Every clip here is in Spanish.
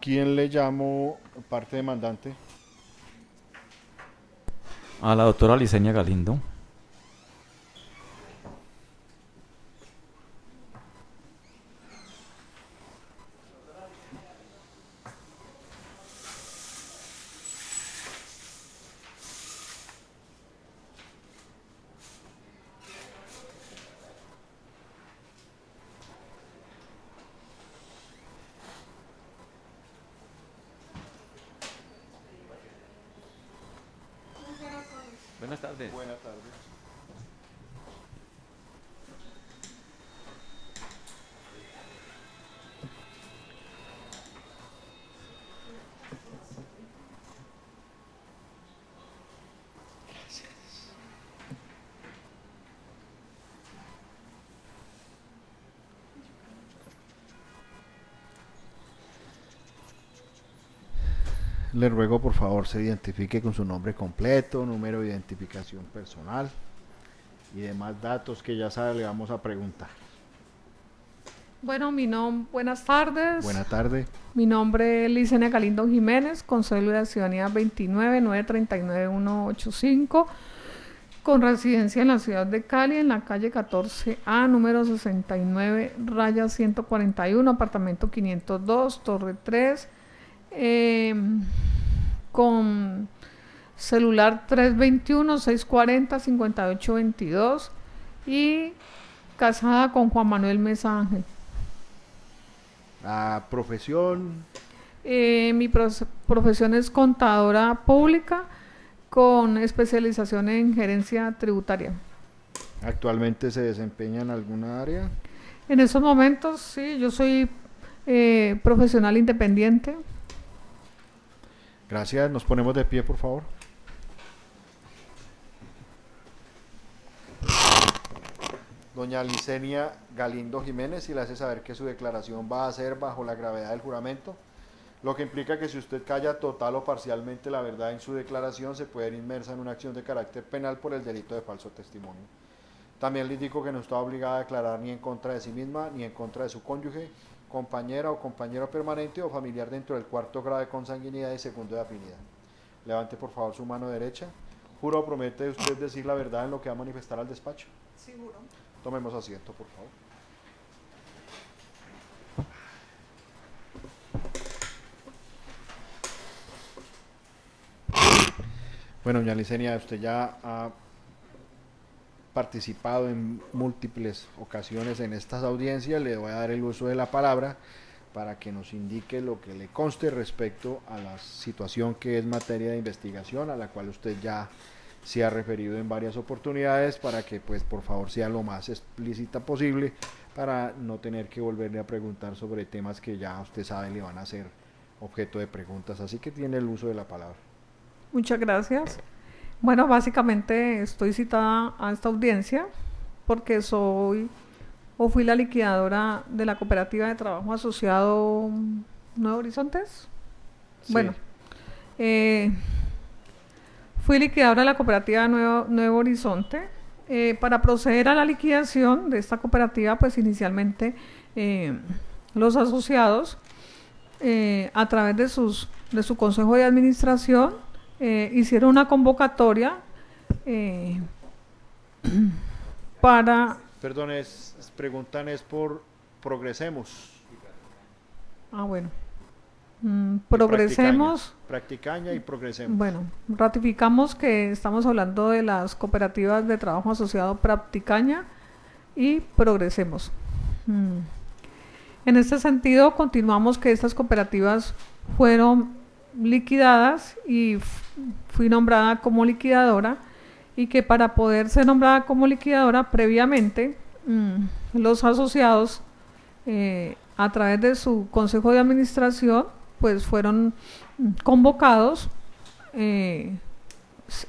quién le llamo parte demandante? A la doctora Liceña Galindo. Buenas tardes. Buenas tardes. Le ruego por favor se identifique con su nombre completo, número de identificación personal y demás datos que ya sabe le vamos a preguntar. Bueno, buenas tardes. Buenas tardes. Mi nombre es Licenia Galindo Jiménez, con cédula de ciudadanía 299391185, con residencia en la ciudad de Cali, en la calle 14A, número 69, raya 141, apartamento 502, torre 3, con celular 321-640-5822 y casada con Juan Manuel Mesa Ángel. La profesión. Mi profesión es contadora pública con especialización en gerencia tributaria. ¿Actualmente se desempeña en alguna área? En estos momentos, sí, yo soy profesional independiente. Gracias, nos ponemos de pie por favor. Doña Licenia Galindo Jiménez, y le hace saber que su declaración va a ser bajo la gravedad del juramento, lo que implica que si usted calla total o parcialmente la verdad en su declaración, se puede ver inmersa en una acción de carácter penal por el delito de falso testimonio. También le indico que no está obligada a declarar ni en contra de sí misma, ni en contra de su cónyuge, compañera o compañero permanente o familiar dentro del cuarto grado de consanguinidad y segundo de afinidad. Levante por favor su mano derecha. ¿Juro o promete usted decir la verdad en lo que va a manifestar al despacho? Sí, juro. Tomemos asiento, por favor. Bueno, doña Licenia, usted ya ha participado en múltiples ocasiones en estas audiencias. Le voy a dar el uso de la palabra para que nos indique lo que le conste respecto a la situación que es materia de investigación, a la cual usted ya se ha referido en varias oportunidades, para que pues por favor sea lo más explícita posible, para no tener que volverle a preguntar sobre temas que ya usted sabe le van a ser objeto de preguntas. Así que tiene el uso de la palabra. Muchas gracias. Bueno, básicamente estoy citada a esta audiencia porque fui la liquidadora de la cooperativa de trabajo asociado Nuevo Horizontes. Sí. Bueno, fui liquidadora de la cooperativa Nuevo Horizonte. Para proceder a la liquidación de esta cooperativa, pues inicialmente los asociados, a través de su consejo de administración, hicieron una convocatoria para... Perdón, preguntan es por Progresemos. Ah, bueno. Progresemos. Practicaña y Progresemos. Bueno, ratificamos que estamos hablando de las cooperativas de trabajo asociado Practicaña y Progresemos. En este sentido, continuamos que estas cooperativas fueron liquidadas y fui nombrada como liquidadora, y que para poder ser nombrada como liquidadora previamente los asociados a través de su consejo de administración pues fueron convocados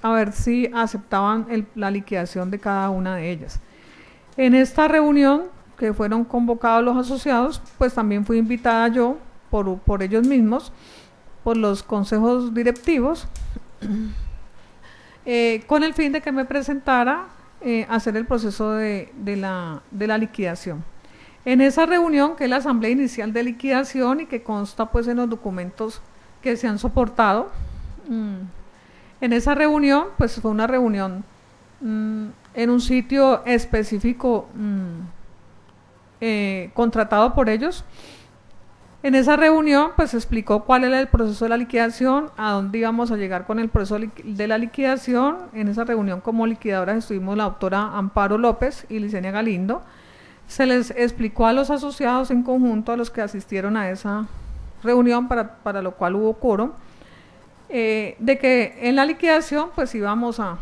a ver si aceptaban la liquidación de cada una de ellas. En esta reunión que fueron convocados los asociados, pues también fui invitada yo por ellos mismos, por los consejos directivos, con el fin de que me presentara a hacer el proceso de la liquidación. En esa reunión, que es la asamblea inicial de liquidación y que consta pues en los documentos que se han soportado, en esa reunión, pues fue una reunión en un sitio específico contratado por ellos. En esa reunión pues se explicó cuál era el proceso de la liquidación, a dónde íbamos a llegar con el proceso de la liquidación. En esa reunión como liquidadoras estuvimos la doctora Amparo López y Licenia Galindo. Se les explicó a los asociados en conjunto, a los que asistieron a esa reunión, para lo cual hubo quórum, de que en la liquidación pues íbamos a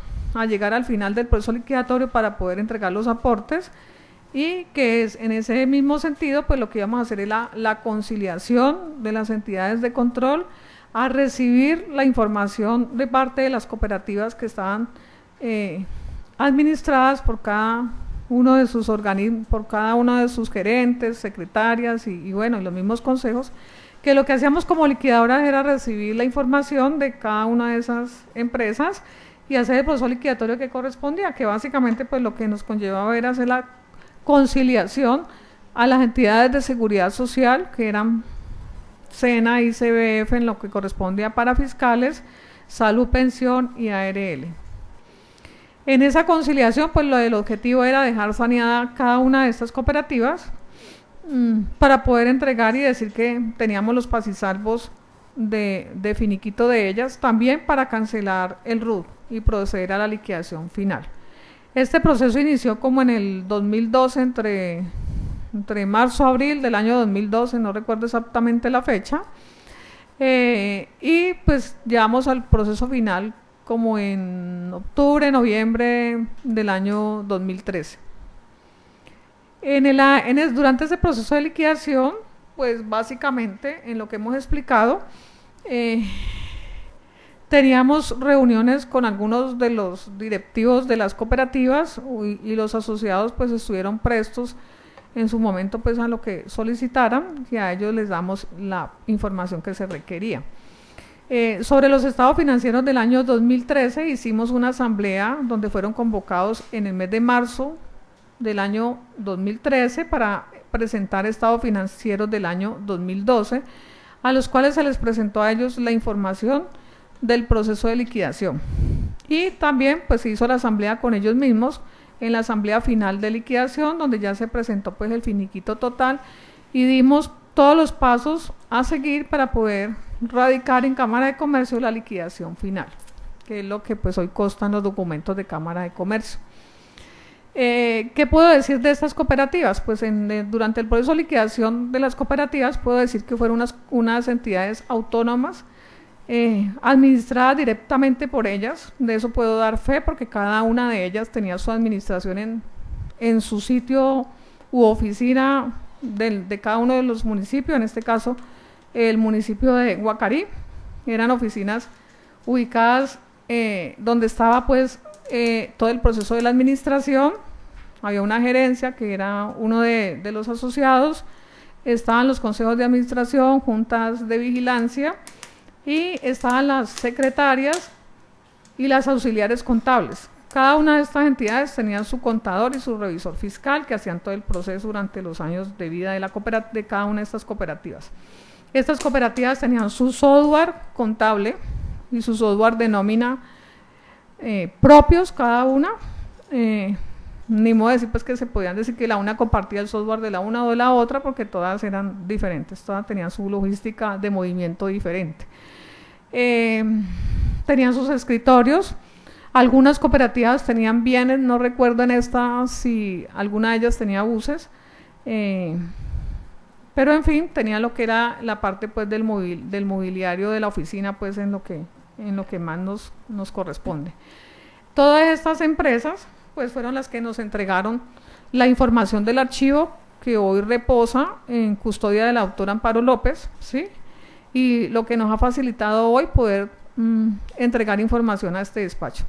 llegar al final del proceso liquidatorio para poder entregar los aportes, y que es en ese mismo sentido pues lo que íbamos a hacer es la conciliación de las entidades de control a recibir la información de parte de las cooperativas que estaban administradas por cada uno de sus organismos, por cada uno de sus gerentes, secretarias y bueno, y los mismos consejos, que lo que hacíamos como liquidadoras era recibir la información de cada una de esas empresas y hacer el proceso liquidatorio que correspondía, que básicamente pues lo que nos conllevaba era hacer la conciliación a las entidades de seguridad social, que eran SENA y CBF en lo que corresponde a parafiscales, salud, pensión y ARL. En esa conciliación, pues el objetivo era dejar saneada cada una de estas cooperativas para poder entregar y decir que teníamos los pasisalvos de finiquito de ellas, también para cancelar el RUT y proceder a la liquidación final. Este proceso inició como en el 2012, entre marzo y abril del año 2012, no recuerdo exactamente la fecha, y pues llegamos al proceso final como en octubre, noviembre del año 2013. Durante ese proceso de liquidación, pues básicamente en lo que hemos explicado, teníamos reuniones con algunos de los directivos de las cooperativas y los asociados pues estuvieron prestos en su momento pues a lo que solicitaran, y a ellos les damos la información que se requería. Sobre los estados financieros del año 2013 hicimos una asamblea donde fueron convocados en el mes de marzo del año 2013 para presentar estados financieros del año 2012, a los cuales se les presentó a ellos la información del proceso de liquidación, y también pues se hizo la asamblea con ellos mismos en la asamblea final de liquidación, donde ya se presentó pues el finiquito total y dimos todos los pasos a seguir para poder radicar en Cámara de Comercio la liquidación final, que es lo que pues hoy constan los documentos de Cámara de Comercio. ¿Qué puedo decir de estas cooperativas? Pues durante el proceso de liquidación de las cooperativas puedo decir que fueron unas entidades autónomas, administradas directamente por ellas. De eso puedo dar fe porque cada una de ellas tenía su administración en su sitio u oficina de cada uno de los municipios. En este caso el municipio de Guacarí, eran oficinas ubicadas donde estaba pues todo el proceso de la administración. Había una gerencia que era uno de los asociados, estaban los consejos de administración, juntas de vigilancia, y estaban las secretarias y las auxiliares contables. Cada una de estas entidades tenía su contador y su revisor fiscal, que hacían todo el proceso durante los años de vida de cada una de estas cooperativas. Estas cooperativas tenían su software contable y su software de nómina propios cada una. Ni modo de decir pues que se podían decir que la una compartía el software de la una o de la otra, porque todas eran diferentes, todas tenían su logística de movimiento diferente. Tenían sus escritorios. Algunas cooperativas tenían bienes, no recuerdo en esta si alguna de ellas tenía buses, pero en fin, tenía lo que era la parte pues del mobiliario de la oficina, pues en lo que más nos corresponde. Todas estas empresas pues fueron las que nos entregaron la información del archivo, que hoy reposa en custodia de la doctora Amparo López, ¿sí? Y lo que nos ha facilitado hoy poder entregar información a este despacho.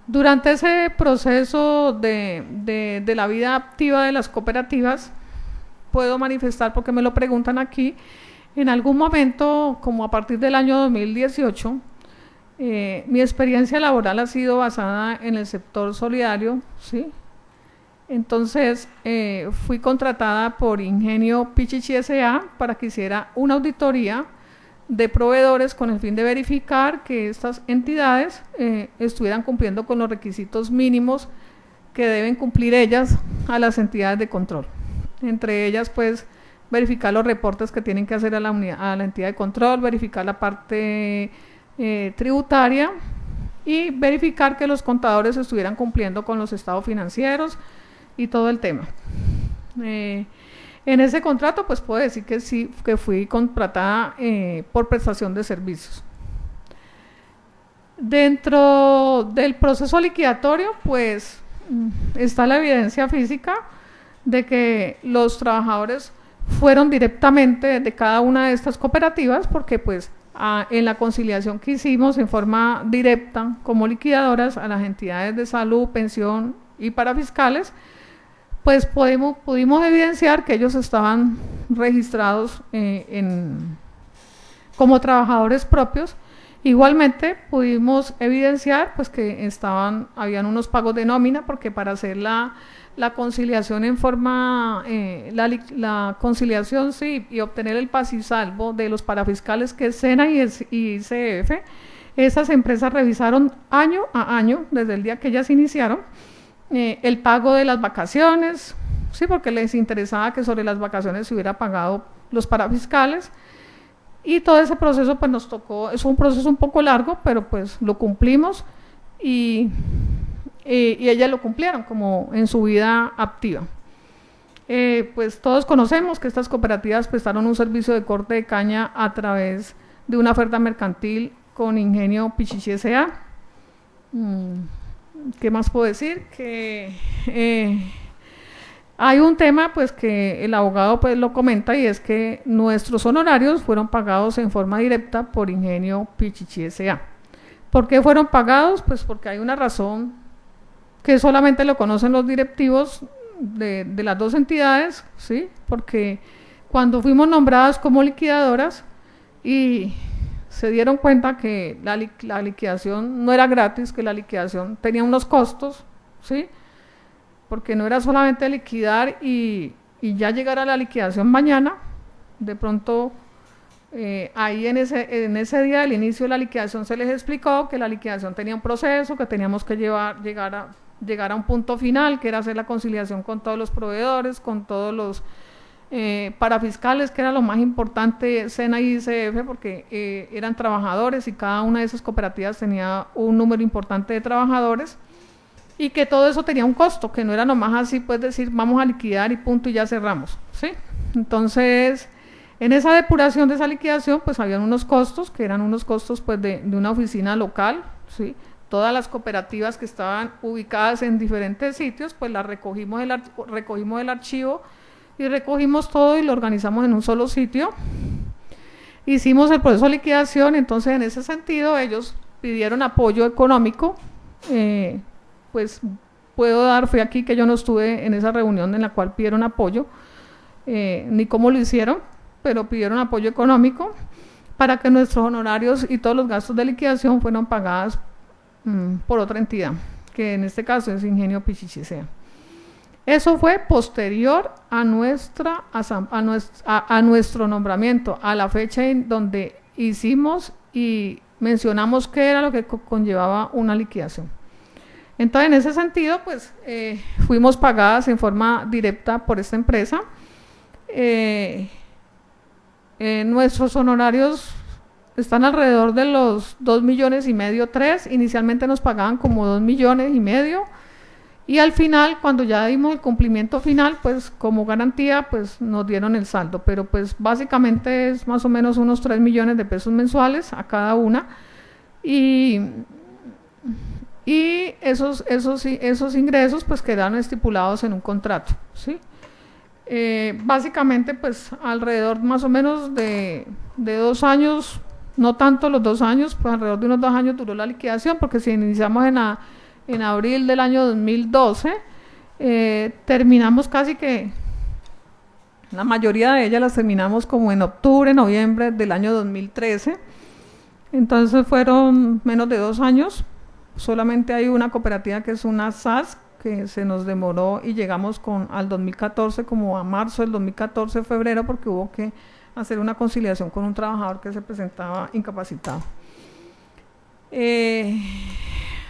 Durante ese proceso de la vida activa de las cooperativas, puedo manifestar, porque me lo preguntan aquí, en algún momento, como a partir del año 2018, mi experiencia laboral ha sido basada en el sector solidario, ¿sí? Entonces fui contratada por Ingenio Pichichi S.A. para que hiciera una auditoría de proveedores con el fin de verificar que estas entidades estuvieran cumpliendo con los requisitos mínimos que deben cumplir ellas a las entidades de control. Entre ellas, pues, verificar los reportes que tienen que hacer a la entidad de control, verificar la parte tributaria y verificar que los contadores estuvieran cumpliendo con los estados financieros y todo el tema. En ese contrato, pues puedo decir que sí, que fui contratada por prestación de servicios. Dentro del proceso liquidatorio, pues está la evidencia física de que los trabajadores fueron directamente de cada una de estas cooperativas, porque pues en la conciliación que hicimos en forma directa como liquidadoras a las entidades de salud, pensión y parafiscales, pues pudimos evidenciar que ellos estaban registrados como trabajadores propios. Igualmente pudimos evidenciar pues que habían unos pagos de nómina, porque para hacer la conciliación en forma, la conciliación sí, y obtener el paz y salvo de los parafiscales que es SENA y ICF, esas empresas revisaron año a año, desde el día que ellas iniciaron, el pago de las vacaciones, sí, porque les interesaba que sobre las vacaciones se hubiera pagado los parafiscales, y todo ese proceso pues nos tocó, es un proceso un poco largo, pero pues lo cumplimos y ellas lo cumplieron como en su vida activa. Pues todos conocemos que estas cooperativas prestaron un servicio de corte de caña a través de una oferta mercantil con Ingenio Pichichi S.A. ¿Qué más puedo decir? Que hay un tema pues que el abogado pues lo comenta, y es que nuestros honorarios fueron pagados en forma directa por Ingenio Pichichi S.A. ¿Por qué fueron pagados? Pues porque hay una razón que solamente lo conocen los directivos de las dos entidades, ¿sí? Porque cuando fuimos nombradas como liquidadoras y se dieron cuenta que la liquidación no era gratis, que la liquidación tenía unos costos, ¿sí? Porque no era solamente liquidar y ya llegar a la liquidación mañana. De pronto ahí en ese día del inicio de la liquidación se les explicó que la liquidación tenía un proceso, que teníamos que llegar a un punto final, que era hacer la conciliación con todos los proveedores, con todos los parafiscales, que era lo más importante, SENA y ICF, porque eran trabajadores y cada una de esas cooperativas tenía un número importante de trabajadores, y que todo eso tenía un costo, que no era nomás así pues decir vamos a liquidar y punto y ya cerramos, ¿sí? Entonces en esa depuración de esa liquidación pues habían unos costos, que eran unos costos pues de una oficina local, ¿sí? Todas las cooperativas que estaban ubicadas en diferentes sitios, pues las recogimos del archivo y recogimos todo y lo organizamos en un solo sitio. Hicimos el proceso de liquidación. Entonces en ese sentido ellos pidieron apoyo económico, pues puedo dar fe aquí que yo no estuve en esa reunión en la cual pidieron apoyo, ni cómo lo hicieron, pero pidieron apoyo económico para que nuestros honorarios y todos los gastos de liquidación fueran pagados por otra entidad, que en este caso es Ingenio Pichichi S.A. Eso fue posterior a nuestro nombramiento, a la fecha en donde hicimos y mencionamos qué era lo que conllevaba una liquidación. Entonces en ese sentido pues fuimos pagadas en forma directa por esta empresa. Nuestros honorarios están alrededor de los 2,5 millones, 3. Inicialmente nos pagaban como 2,5 millones, y al final, cuando ya dimos el cumplimiento final, pues como garantía, pues nos dieron el saldo, pero pues básicamente es más o menos unos 3 millones de pesos mensuales a cada una, y esos ingresos pues quedaron estipulados en un contrato, ¿sí? Básicamente pues alrededor más o menos de 2 años, no tanto los 2 años, pues alrededor de unos 2 años duró la liquidación, porque si iniciamos en abril del año 2012, terminamos casi que, la mayoría de ellas las terminamos como en octubre, noviembre del año 2013, entonces fueron menos de 2 años. Solamente hay una cooperativa que es una SAS, que se nos demoró y llegamos al 2014, como a marzo del 2014, febrero, porque hubo que hacer una conciliación con un trabajador que se presentaba incapacitado.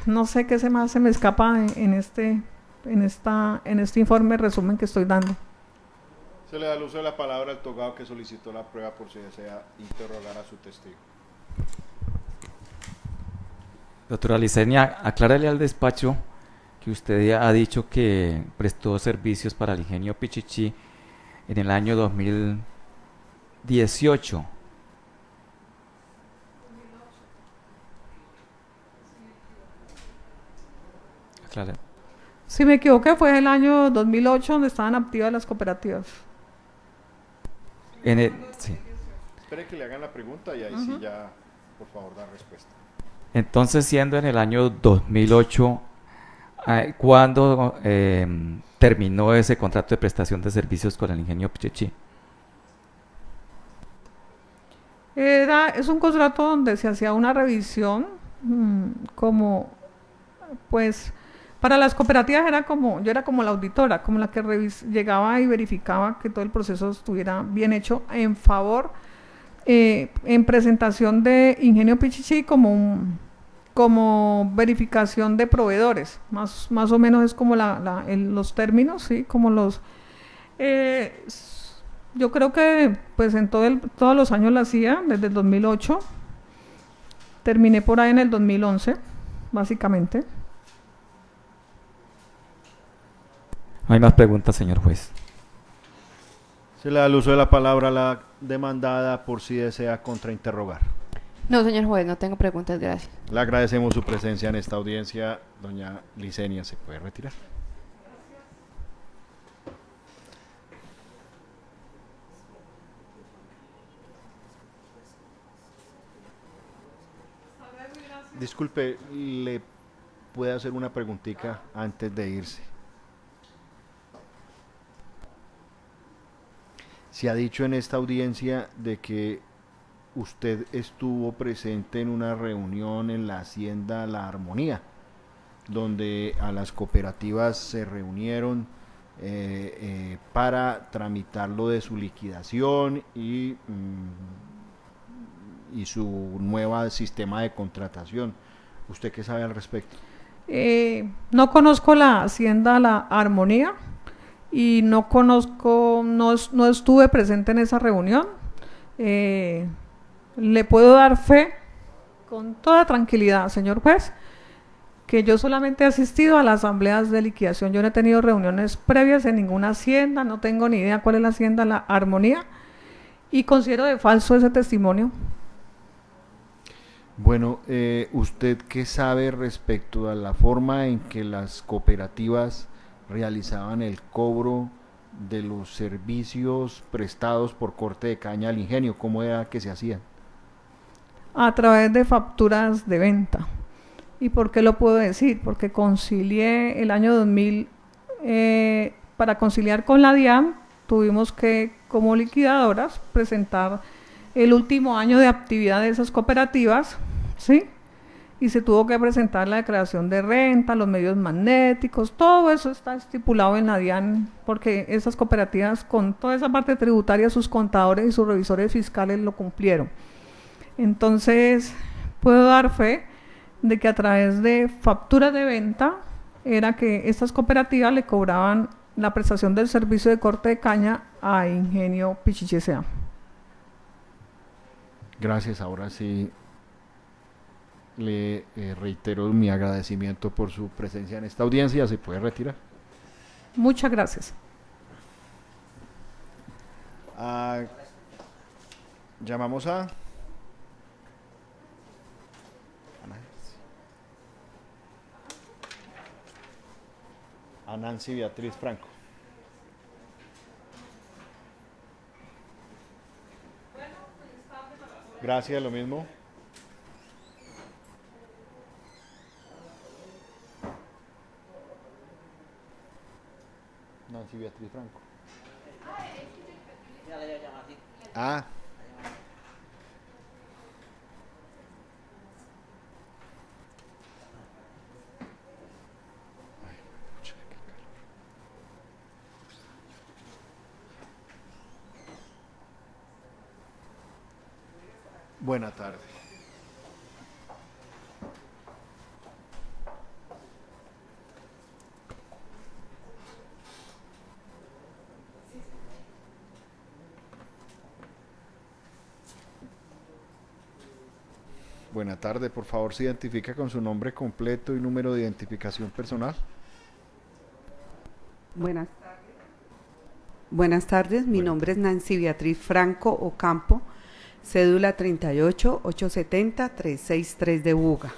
No sé qué más se me escapa en este informe resumen que estoy dando. Se le da el uso de la palabra al togado que solicitó la prueba por si desea interrogar a su testigo. Doctora Licenia, aclárale al despacho que usted ya ha dicho que prestó servicios para el ingenio Pichichi en el año 2018. Aclare. Si me equivoqué, fue el año 2008 donde estaban activas las cooperativas. Sí. Espere que le hagan la pregunta y ahí sí ya, por favor, da respuesta. Entonces, siendo en el año 2008, ¿cuándo terminó ese contrato de prestación de servicios con el ingenio Pichichi? Es un contrato donde se hacía una revisión, como, pues, para las cooperativas yo era como la auditora, como la que llegaba y verificaba que todo el proceso estuviera bien hecho en favor, en presentación de Ingenio Pichichi como verificación de proveedores, más o menos es como los términos, ¿sí? Como los... yo creo que pues en todos los años la hacía, desde el 2008, terminé por ahí en el 2011, básicamente. No hay más preguntas, señor juez. Se le da el uso de la palabra a la demandada por si desea contrainterrogar. No, señor juez, no tengo preguntas, gracias. Le agradecemos su presencia en esta audiencia. Doña Licenia, ¿se puede retirar? Disculpe, ¿le puede hacer una preguntita antes de irse? Se ha dicho en esta audiencia de que usted estuvo presente en una reunión en la Hacienda La Armonía, donde a las cooperativas se reunieron para tramitar lo de su liquidación y su nuevo sistema de contratación. ¿Usted qué sabe al respecto? No conozco la Hacienda La Armonía y no estuve presente en esa reunión. Le puedo dar fe con toda tranquilidad, señor juez, que yo solamente he asistido a las asambleas de liquidación. Yo no he tenido reuniones previas en ninguna hacienda, no tengo ni idea cuál es la Hacienda La Armonía y considero de falso ese testimonio. Bueno, ¿usted qué sabe respecto a la forma en que las cooperativas realizaban el cobro de los servicios prestados por corte de caña al ingenio? ¿Cómo era que se hacían? A través de facturas de venta. ¿Y por qué lo puedo decir? Porque concilié el año 2000, para conciliar con la DIAN, tuvimos que, como liquidadoras, presentar el último año de actividad de esas cooperativas, ¿sí? Y se tuvo que presentar la declaración de renta, los medios magnéticos, todo eso está estipulado en la DIAN, porque esas cooperativas, con toda esa parte tributaria, sus contadores y sus revisores fiscales lo cumplieron. Entonces, puedo dar fe de que a través de facturas de venta era que estas cooperativas le cobraban la prestación del servicio de corte de caña a Ingenio Pichichi S.A. Gracias, ahora sí le reitero mi agradecimiento por su presencia en esta audiencia. ¿Se puede retirar? Muchas gracias. Llamamos a Nancy Beatriz Franco. Gracias, lo mismo. Nancy Beatriz Franco. Ah. Buena tarde. Buena tarde, por favor, se identifica con su nombre completo y número de identificación personal. Buenas tardes. Buenas tardes, mi nombre es Nancy Beatriz Franco Ocampo, cédula 38-870-363 de Buga.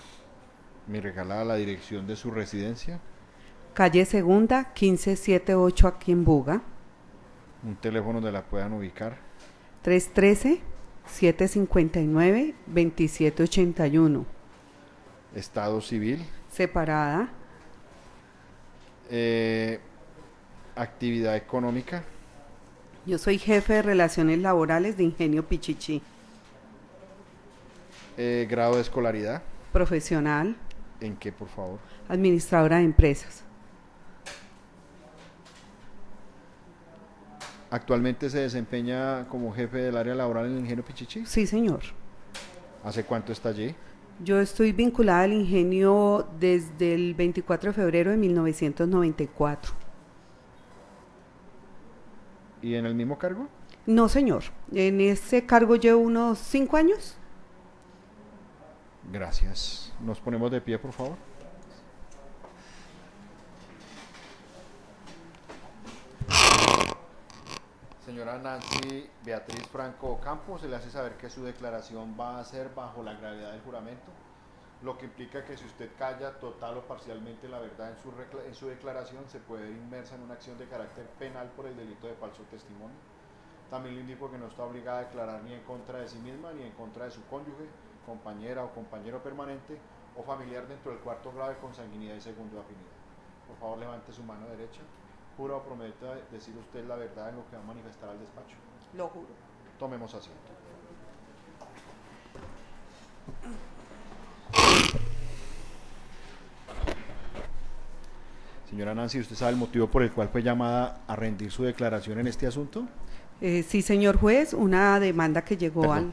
Me regala la dirección de su residencia. Calle Segunda, 1578 aquí en Buga. Un teléfono donde la puedan ubicar. 313-759-2781. Estado civil. Separada. Actividad económica. Yo soy jefe de relaciones laborales de Ingenio Pichichi. Grado de escolaridad. Profesional. ¿En qué, por favor? Administradora de empresas. ¿Actualmente se desempeña como jefe del área laboral en el Ingenio Pichichi? Sí, señor. ¿Hace cuánto está allí? Yo estoy vinculada al ingenio desde el 24 de febrero de 1994. ¿Y en el mismo cargo? No, señor. En ese cargo llevo unos 5 años. Gracias. Nos ponemos de pie, por favor. Señora Nancy Beatriz Franco Ocampo, se le hace saber que su declaración va a ser bajo la gravedad del juramento, lo que implica que si usted calla total o parcialmente la verdad en su declaración, se puede ver inmersa en una acción de carácter penal por el delito de falso testimonio. También le indico que no está obligada a declarar ni en contra de sí misma, ni en contra de su cónyuge, compañera o compañero permanente o familiar dentro del cuarto grado de consanguinidad y segundo afinidad. Por favor, levante su mano derecha. ¿Jura o promete decir usted la verdad en lo que va a manifestar al despacho? Lo juro. Tomemos asiento. Señora Nancy, ¿usted sabe el motivo por el cual fue llamada a rendir su declaración en este asunto? Sí, señor juez, una demanda que llegó Perdón.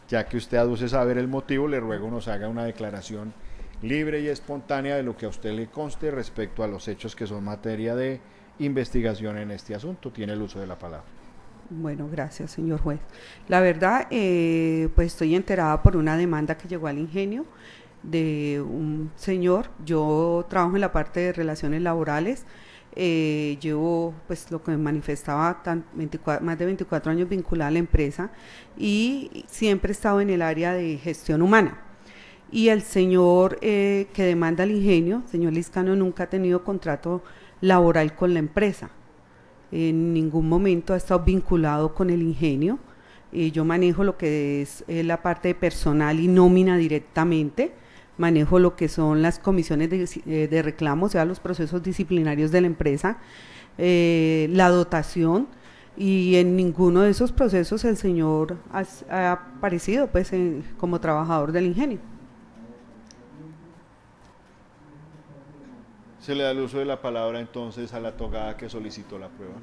Ya que usted aduce saber el motivo, le ruego nos haga una declaración libre y espontánea de lo que a usted le conste respecto a los hechos que son materia de investigación en este asunto. Tiene el uso de la palabra. Bueno, gracias, señor juez. La verdad, pues estoy enterada por una demanda que llegó al ingenio de un señor. Yo trabajo en la parte de relaciones laborales. Llevo, pues lo que me manifestaba, más de 24 años vinculada a la empresa y siempre he estado en el área de gestión humana. Y el señor que demanda al ingenio, señor Liscano, nunca ha tenido contrato laboral con la empresa. En ningún momento ha estado vinculado con el ingenio. Yo manejo lo que es la parte de personal y nómina directamente. Manejo lo que son las comisiones de reclamo, o sea, los procesos disciplinarios de la empresa, la dotación, y en ninguno de esos procesos el señor ha aparecido pues como trabajador del ingenio. Se le da el uso de la palabra entonces a la togada que solicitó la prueba.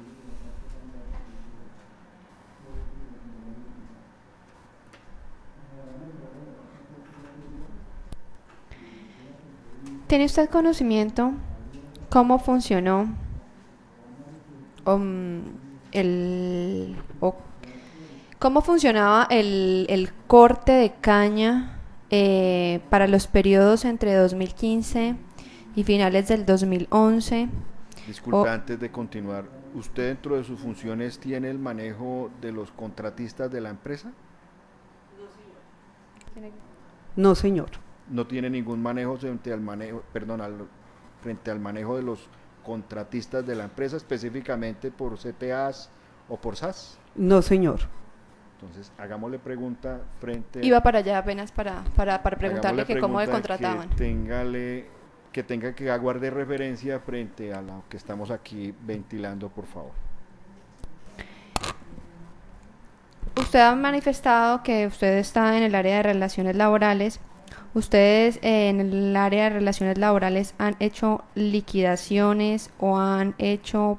¿Tiene usted conocimiento cómo funcionó cómo funcionaba el corte de caña para los periodos entre 2015 y finales del 2011? Disculpe, antes de continuar, ¿usted dentro de sus funciones tiene el manejo de los contratistas de la empresa? No, señor. No tiene ningún manejo frente al manejo de los contratistas de la empresa, específicamente por CTAs o por SAS. No, señor. Entonces, hagámosle pregunta frente... Iba para allá apenas para preguntarle que cómo le contrataban. Que tenga que aguarde referencia frente a lo que estamos aquí ventilando, por favor. Usted ha manifestado que usted está en el área de relaciones laborales. ¿Ustedes en el área de relaciones laborales han hecho liquidaciones o han hecho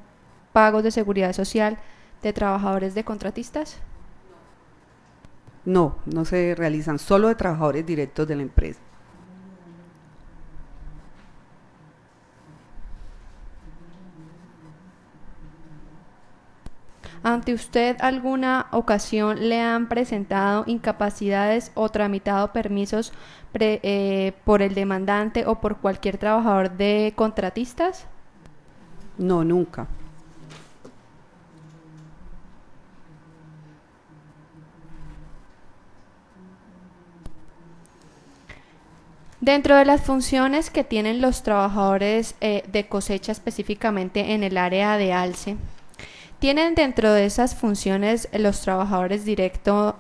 pagos de seguridad social de trabajadores de contratistas? No, no se realizan, solo de trabajadores directos de la empresa. ¿Ante usted alguna ocasión le han presentado incapacidades o tramitado permisos por el demandante o por cualquier trabajador de contratistas? No, nunca. Dentro de las funciones que tienen los trabajadores de cosecha específicamente en el área de alce, ¿tienen dentro de esas funciones los trabajadores directos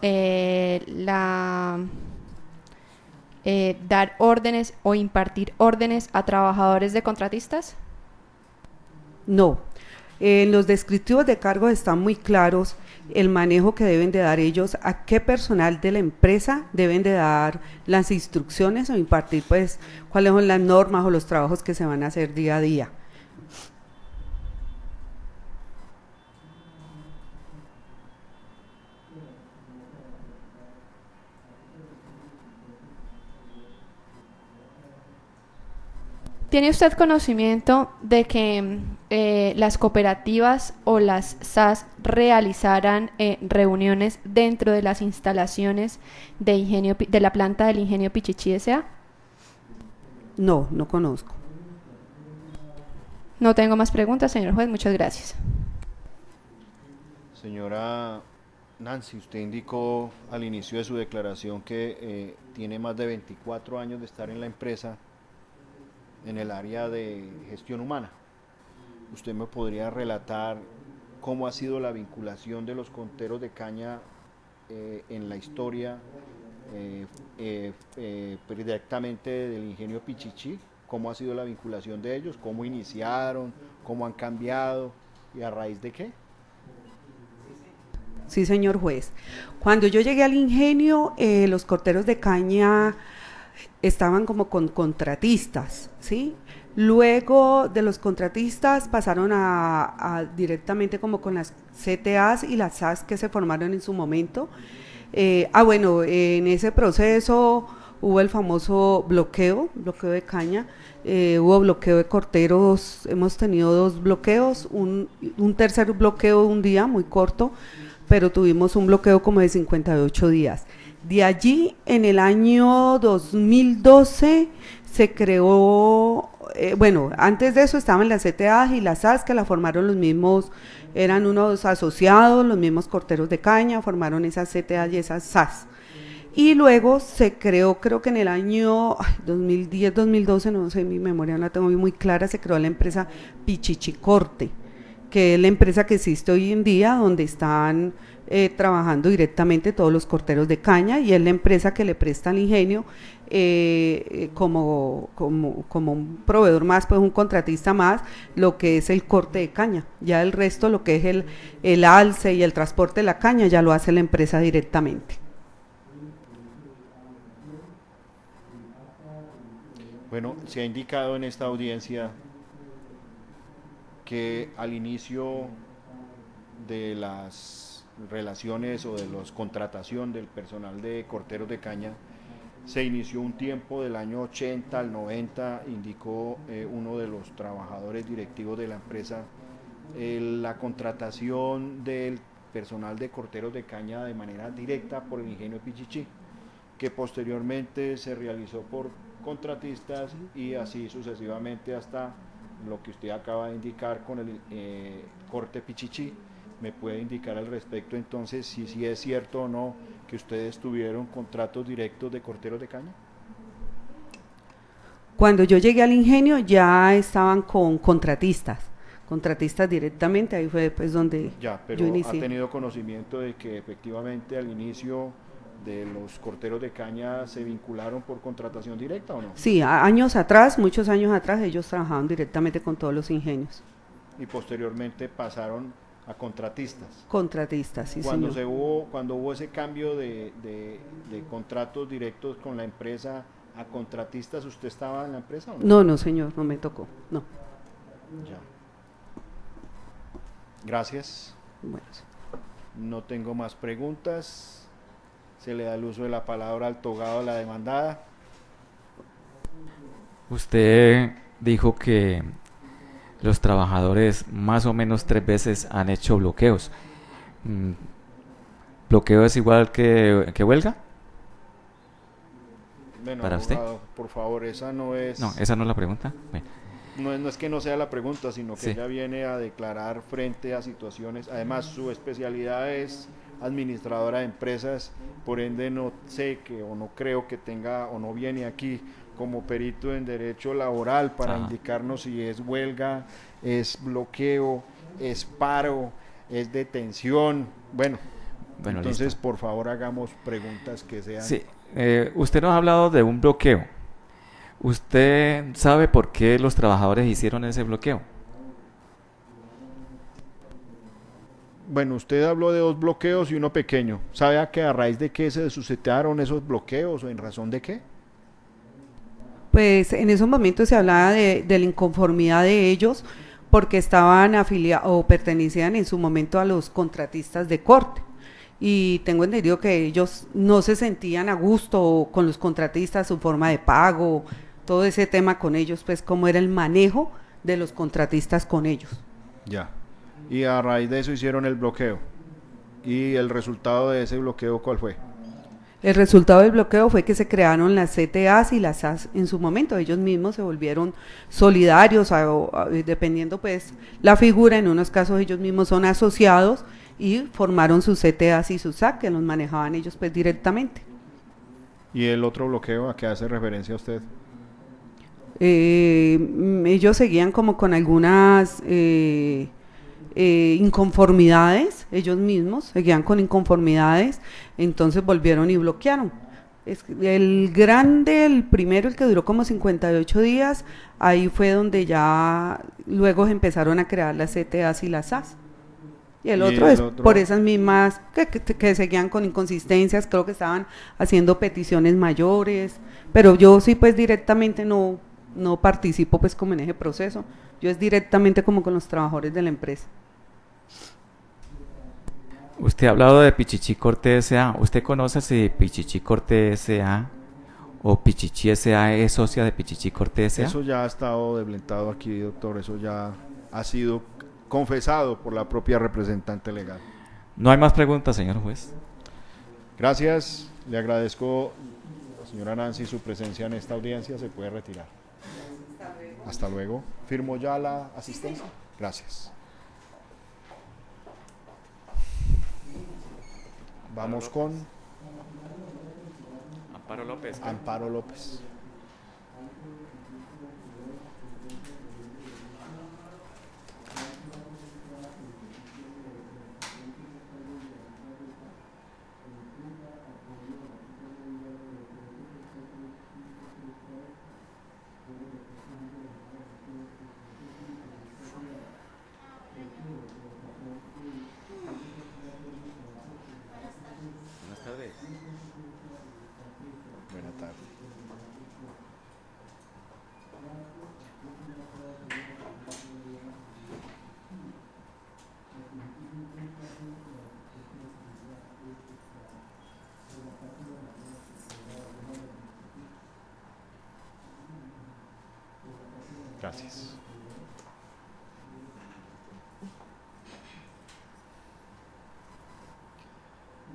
dar órdenes o impartir órdenes a trabajadores de contratistas? No. En los descriptivos de cargos están muy claros el manejo que deben de dar ellos, a qué personal de la empresa deben de dar las instrucciones o impartir pues cuáles son las normas o los trabajos que se van a hacer día a día. ¿Tiene usted conocimiento de que las cooperativas o las SAS realizaran reuniones dentro de las instalaciones de la planta del Ingenio Pichichi S.A.? No, no conozco. No tengo más preguntas, señor juez. Muchas gracias. Señora Nancy, usted indicó al inicio de su declaración que tiene más de 24 años de estar en la empresa en el área de gestión humana. ¿Usted me podría relatar cómo ha sido la vinculación de los conteros de caña en la historia directamente del Ingenio Pichichi? ¿Cómo ha sido la vinculación de ellos? ¿Cómo iniciaron? ¿Cómo han cambiado? ¿Y a raíz de qué? Sí, señor juez. Cuando yo llegué al ingenio, los corteros de caña estaban como con contratistas, ¿sí? Luego de los contratistas pasaron a directamente como con las CTAs y las SAS que se formaron en su momento. Bueno, en ese proceso hubo el famoso bloqueo de caña, hubo bloqueo de corteros, hemos tenido 2 bloqueos, un tercer bloqueo un día muy corto, pero tuvimos un bloqueo como de 58 días. De allí, en el año 2012, se creó, bueno, antes de eso estaban las CTA y las SAS, que la formaron los mismos, eran unos asociados, los mismos corteros de caña, formaron esas CTA y esas SAS. Y luego se creó, creo que en el año 2010, 2012, no sé, mi memoria no la tengo muy clara, se creó la empresa Pichichi Corte, que es la empresa que existe hoy en día, donde están trabajando directamente todos los corteros de caña, y es la empresa que le presta al ingenio como un proveedor más, pues un contratista más, lo que es el corte de caña. Ya el resto, lo que es el alce y el transporte de la caña, ya lo hace la empresa directamente. Bueno, se ha indicado en esta audiencia que al inicio de las relaciones o de la contratación del personal de corteros de caña se inició un tiempo del año 80 al 90, indicó uno de los trabajadores directivos de la empresa, la contratación del personal de corteros de caña de manera directa por el Ingenio Pichichi, que posteriormente se realizó por contratistas y así sucesivamente hasta lo que usted acaba de indicar con el corte Pichichi. ¿Me puede indicar al respecto entonces si es cierto o no que ustedes tuvieron contratos directos de corteros de caña? Cuando yo llegué al ingenio ya estaban con contratistas directamente, ahí fue pues donde ya, pero yo inicié. ¿Ha tenido conocimiento de que efectivamente al inicio de los corteros de caña se vincularon por contratación directa o no? Sí, años atrás, muchos años atrás, ellos trabajaban directamente con todos los ingenios. Y posteriormente pasaron a contratistas. Contratistas, sí, Cuando señor. Cuando hubo ese cambio de contratos directos con la empresa a contratistas, ¿usted estaba en la empresa o no? No, no, señor, no me tocó, no. Ya. Gracias. Bueno, sí. No tengo más preguntas. Se le da el uso de la palabra al togado de la demandada. Usted dijo que los trabajadores más o menos 3 veces han hecho bloqueos. ¿Bloqueo es igual que huelga? Bueno, ¿Para usted? abogado, por favor, esa no es... No, esa no es la pregunta. Bueno, No es que no sea la pregunta, sino que Sí. ella viene a declarar frente a situaciones. Además, su especialidad es administradora de empresas, por ende no sé que o no creo que tenga o no viene aquí como perito en derecho laboral para indicarnos si es huelga, es bloqueo, es paro, es detención. Bueno, entonces listo. por favor hagamos preguntas que sean... Sí, usted nos ha hablado de un bloqueo. ¿Usted sabe por qué los trabajadores hicieron ese bloqueo? Bueno, usted habló de 2 bloqueos y uno pequeño. ¿Sabe a raíz de qué se suscitaron esos bloqueos o en razón de qué? Pues en esos momentos se hablaba de la inconformidad de ellos porque estaban afiliados o pertenecían en su momento a los contratistas de corte. Y tengo entendido que ellos no se sentían a gusto con los contratistas, su forma de pago, todo ese tema con ellos, pues cómo era el manejo de los contratistas con ellos. Ya. Y a raíz de eso hicieron el bloqueo. ¿Y el resultado de ese bloqueo cuál fue? El resultado del bloqueo fue que se crearon las CTAs y las SAS en su momento. Ellos mismos se volvieron solidarios, dependiendo pues la figura. En unos casos ellos mismos son asociados y formaron sus CTAs y sus SAS, que los manejaban ellos pues directamente. ¿Y el otro bloqueo a qué hace referencia usted? Ellos seguían como con algunas inconformidades, ellos mismos seguían con inconformidades, entonces volvieron y bloquearon. El grande, el primero, el que duró como 58 días, ahí fue donde ya luego empezaron a crear las CTAs y las SAS. Y el otro es por esas mismas que seguían con inconsistencias, creo que estaban haciendo peticiones mayores, pero yo sí pues directamente no participo pues como en ese proceso, yo es directamente como con los trabajadores de la empresa. Usted ha hablado de Pichichi Corte S.A. ¿Usted conoce si Pichichi Corte S.A. o Pichichi S.A. es socia de Pichichi Corte S.A.? Eso ya ha estado deblentado aquí, doctor, eso ya ha sido confesado por la propia representante legal. No hay más preguntas, señor juez. Gracias, le agradezco, señora Nancy, su presencia en esta audiencia, se puede retirar. Hasta luego. ¿Firmó ya la asistencia? Gracias. Vamos con Amparo López. Amparo López. Buenas tardes. Buenas tardes. Gracias.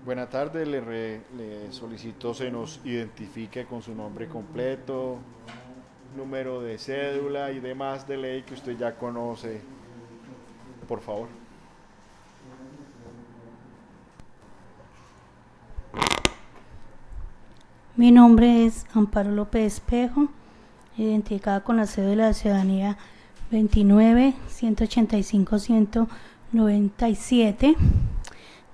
Buenas tardes, le solicito se nos identifique con su nombre completo, número de cédula y demás de ley que usted ya conoce, por favor. Mi nombre es Amparo López Espejo, identificada con la cédula de ciudadanía 29-185-197.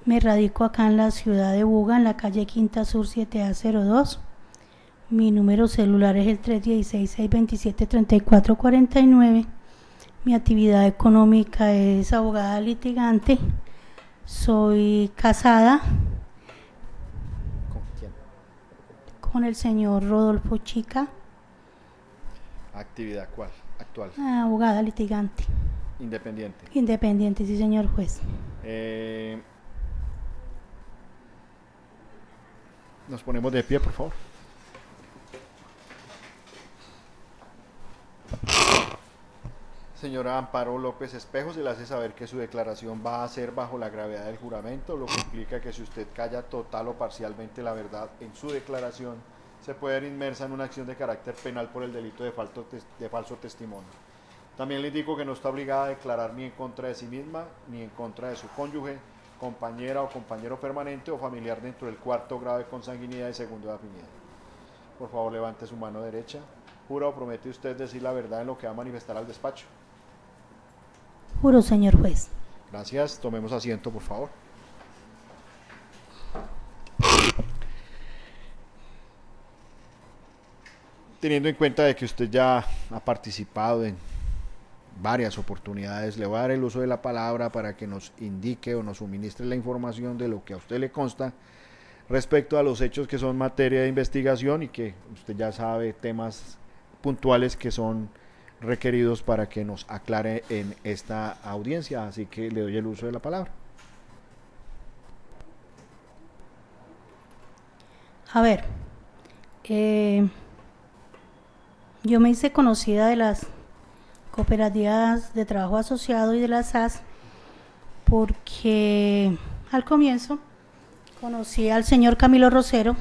Me radico acá en la ciudad de Buga, en la calle Quinta Sur 7A02. Mi número celular es el 316-627-3449. Mi actividad económica es abogada litigante. Soy casada ¿Con quién? con el señor Rodolfo Chica, ¿Actividad cuál? Actual. abogada litigante. Independiente. Independiente, sí, señor juez. Nos ponemos de pie, por favor. Señora Amparo López Espejo, se le hace saber que su declaración va a ser bajo la gravedad del juramento, lo que implica que si usted calla total o parcialmente la verdad en su declaración, se puede ver inmersa en una acción de carácter penal por el delito de falso testimonio. También le indico que no está obligada a declarar ni en contra de sí misma, ni en contra de su cónyuge, compañera o compañero permanente o familiar dentro del cuarto grado de consanguinidad y segundo de afinidad. Por favor, levante su mano derecha. ¿Jura o promete usted decir la verdad en lo que va a manifestar al despacho? Juro, señor juez. Gracias. Tomemos asiento, por favor. Teniendo en cuenta de que usted ya ha participado en varias oportunidades, le voy a dar el uso de la palabra para que nos indique o nos suministre la información de lo que a usted le consta respecto a los hechos que son materia de investigación y que usted ya sabe temas puntuales que son requeridos para que nos aclare en esta audiencia, así que le doy el uso de la palabra. A ver, yo me hice conocida de las cooperativas de trabajo asociado y de las SAS porque al comienzo conocí al señor Camilo Rosero,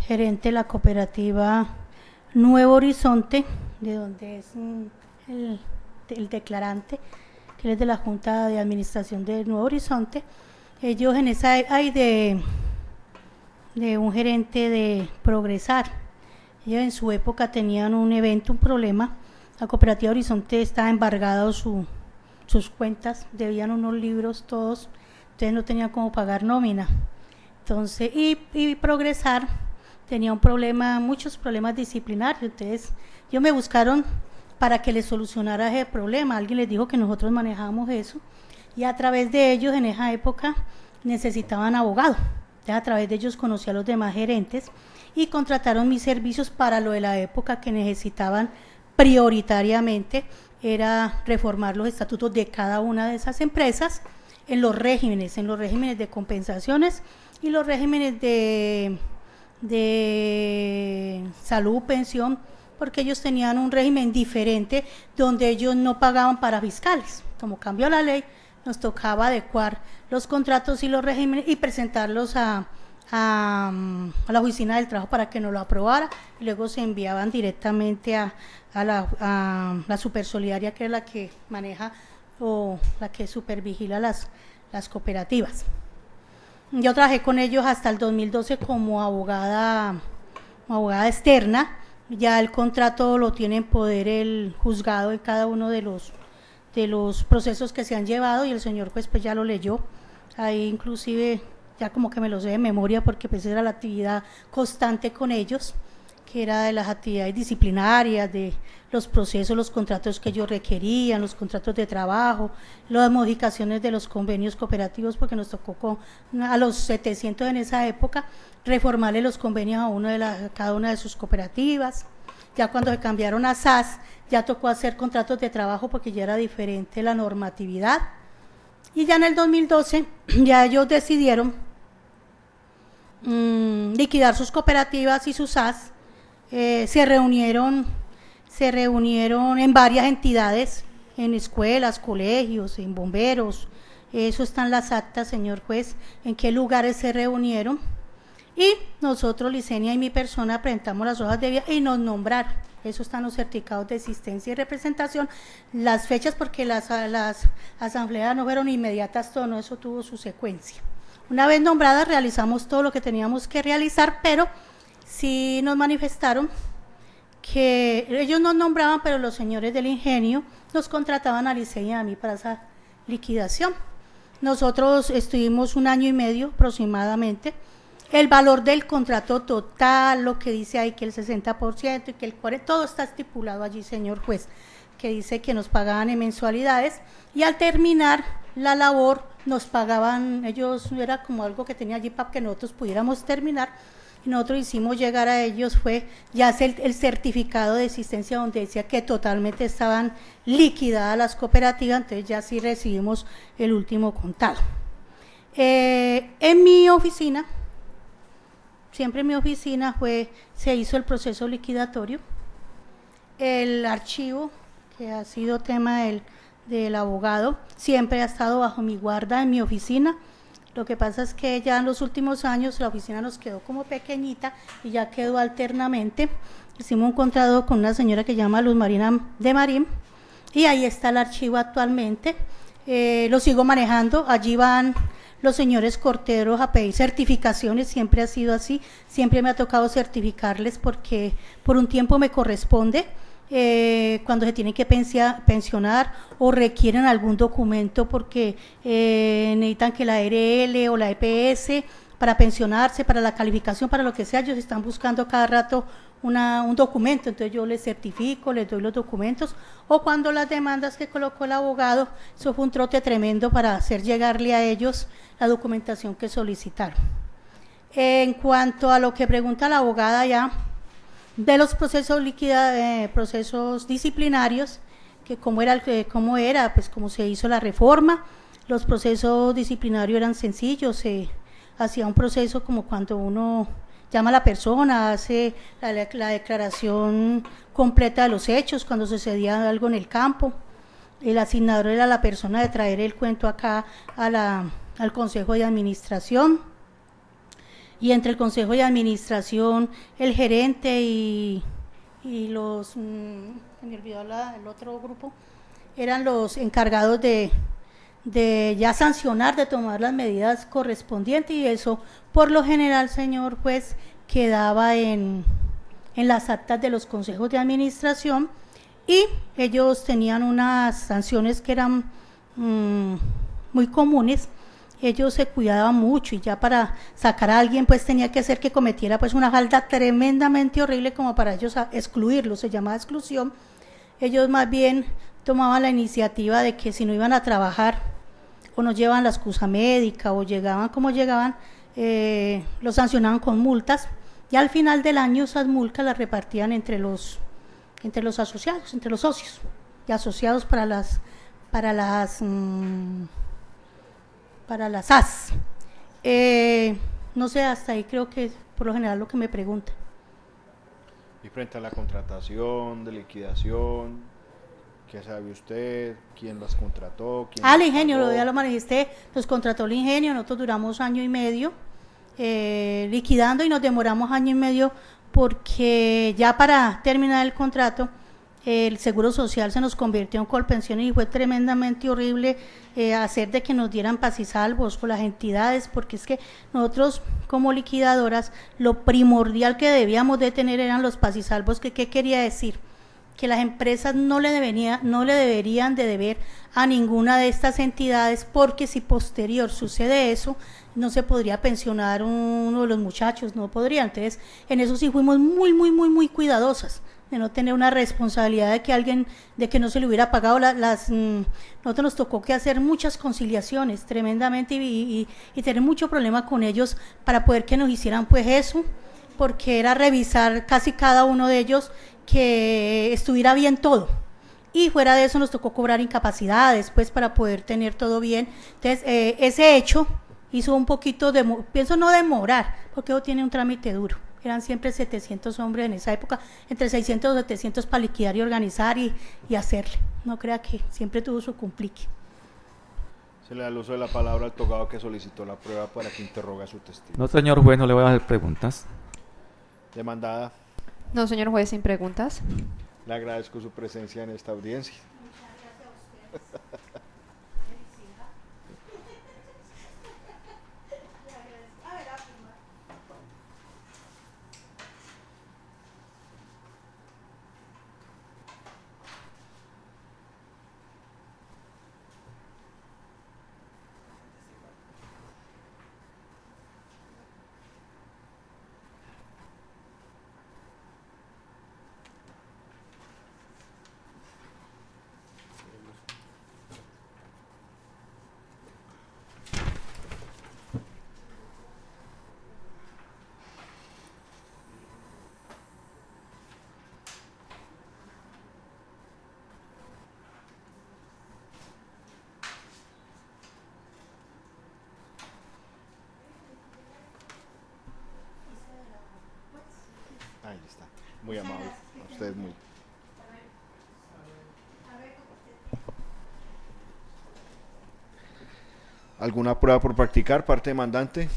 gerente de la cooperativa Nuevo Horizonte, de donde es el declarante, que él es de la Junta de Administración de Nuevo Horizonte. Ellos en esa hay de un gerente de Progresar. Ellos en su época tenían un evento, un problema. La cooperativa Horizonte estaba embargado sus cuentas, debían unos libros todos, entonces no tenían cómo pagar nómina. Entonces, y Progresar tenía un problema, muchos problemas disciplinarios. Entonces, ellos me buscaron para que les solucionara ese problema. Alguien les dijo que nosotros manejábamos eso y a través de ellos en esa época necesitaban abogado. Entonces, a través de ellos conocí a los demás gerentes y contrataron mis servicios para lo de la época que necesitaban prioritariamente, era reformar los estatutos de cada una de esas empresas en los regímenes de compensaciones y los regímenes de salud, pensión, porque ellos tenían un régimen diferente donde ellos no pagaban para fiscales. Como cambió la ley, nos tocaba adecuar los contratos y los regímenes y presentarlos a la oficina del trabajo para que nos lo aprobara y luego se enviaban directamente a la Supersolidaria, que es la que maneja o la que supervigila las cooperativas. Yo trabajé con ellos hasta el 2012 como abogada externa. Ya el contrato lo tiene en poder el juzgado en cada uno de los procesos que se han llevado y el señor juez pues ya lo leyó. Ahí inclusive ya como que me lo sé de memoria porque pues era la actividad constante con ellos, que era de las actividades disciplinarias, de los procesos, los contratos que ellos requerían, los contratos de trabajo, las modificaciones de los convenios cooperativos, porque nos tocó a los 700 en esa época reformarle los convenios a cada una de sus cooperativas. Ya cuando se cambiaron a SAS, ya tocó hacer contratos de trabajo porque ya era diferente la normatividad. Y ya en el 2012 ya ellos decidieron liquidar sus cooperativas y sus SAS. Se reunieron en varias entidades, en escuelas, colegios, en bomberos. Eso está en las actas, señor juez, en qué lugares se reunieron. Y nosotros, Licenia y mi persona, presentamos las hojas de vida y nos nombraron. Eso están los certificados de existencia y representación, las fechas, porque las asambleas no fueron inmediatas, todo no, eso tuvo su secuencia. Una vez nombradas realizamos todo lo que teníamos que realizar, pero sí nos manifestaron que ellos nos nombraban, pero los señores del ingenio nos contrataban a Licenia y a mí para esa liquidación. Nosotros estuvimos 1 año y medio aproximadamente. El valor del contrato total, lo que dice ahí que el 60% y que el 40%, todo está estipulado allí, señor juez, que dice que nos pagaban en mensualidades y al terminar la labor nos pagaban, ellos era como algo que tenía allí para que nosotros pudiéramos terminar y nosotros hicimos llegar a ellos, fue ya el certificado de existencia donde decía que totalmente estaban liquidadas las cooperativas, entonces ya sí recibimos el último contado. En mi oficina siempre en mi oficina se hizo el proceso liquidatorio. El archivo, que ha sido tema del abogado, siempre ha estado bajo mi guarda en mi oficina. Lo que pasa es que ya en los últimos años la oficina nos quedó como pequeñita y ya quedó alternamente. Hicimos un contrato con una señora que se llama Luz Marina de Marín y ahí está el archivo actualmente. Lo sigo manejando, allí van los señores corteros a pedir certificaciones, siempre ha sido así, siempre me ha tocado certificarles porque por un tiempo me corresponde. Cuando se tienen que pensionar o requieren algún documento porque necesitan que la ARL o la EPS para pensionarse, para la calificación, para lo que sea, ellos están buscando cada rato un documento, entonces yo les certifico, les doy los documentos, o cuando las demandas que colocó el abogado, eso fue un trote tremendo para hacer llegarle a ellos la documentación que solicitaron. En cuanto a lo que pregunta la abogada ya, de los procesos procesos disciplinarios, que cómo era, pues cómo se hizo la reforma, los procesos disciplinarios eran sencillos, se hacía un proceso como cuando uno llama a la persona, hace la declaración completa de los hechos, cuando sucedía algo en el campo, el asignador era la persona de traer el cuento acá al Consejo de Administración, y entre el Consejo de Administración, el gerente y los, se me olvidó el otro grupo, eran los encargados de ya sancionar, de tomar las medidas correspondientes, y eso por lo general, señor juez, quedaba en las actas de los consejos de administración, y ellos tenían unas sanciones que eran muy comunes. Ellos se cuidaban mucho y ya para sacar a alguien pues tenía que ser que cometiera pues una falta tremendamente horrible como para ellos excluirlo, se llamaba exclusión. Ellos más bien tomaban la iniciativa de que si no iban a trabajar o no llevaban la excusa médica o llegaban como llegaban, los sancionaban con multas, y al final del año esas multas las repartían entre los asociados, entre los socios y asociados para las SAS. No sé, hasta ahí creo que es por lo general lo que me pregunta. Y frente a la contratación, de liquidación, ¿qué sabe usted? ¿Quién las contrató? El ingenio, ya lo manifesté, los contrató el ingenio, nosotros duramos 1 año y medio liquidando, y nos demoramos 1 año y medio porque ya para terminar el contrato el Seguro Social se nos convirtió en Colpensiones y fue tremendamente horrible hacer de que nos dieran paz y salvos con las entidades, porque es que nosotros como liquidadoras lo primordial que debíamos de tener eran los paz y salvos. ¿Qué quería decir? Que las empresas no le deberían de deber a ninguna de estas entidades, porque si posterior sucede eso, no se podría pensionar uno de los muchachos, no podría. Entonces, en eso sí fuimos muy cuidadosas, de no tener una responsabilidad de que no se le hubiera pagado nosotros nos tocó que hacer muchas conciliaciones tremendamente y tener mucho problema con ellos para poder que nos hicieran pues eso, porque era revisar casi cada uno de ellos que estuviera bien todo, y fuera de eso nos tocó cobrar incapacidades pues para poder tener todo bien. Entonces ese hecho hizo un poquito pienso no demorar, porque eso tiene un trámite duro. Eran siempre 700 hombres en esa época, entre 600 y 700 para liquidar y organizar y hacerle. No crea que siempre tuvo su complique. Se le da el uso de la palabra al togado que solicitó la prueba para que interrogue a su testigo. No, señor juez, no le voy a hacer preguntas. Demandada. No, señor juez, sin preguntas. Le agradezco su presencia en esta audiencia. Muy amable. A ustedes muy. ¿Alguna prueba por practicar, parte demandante?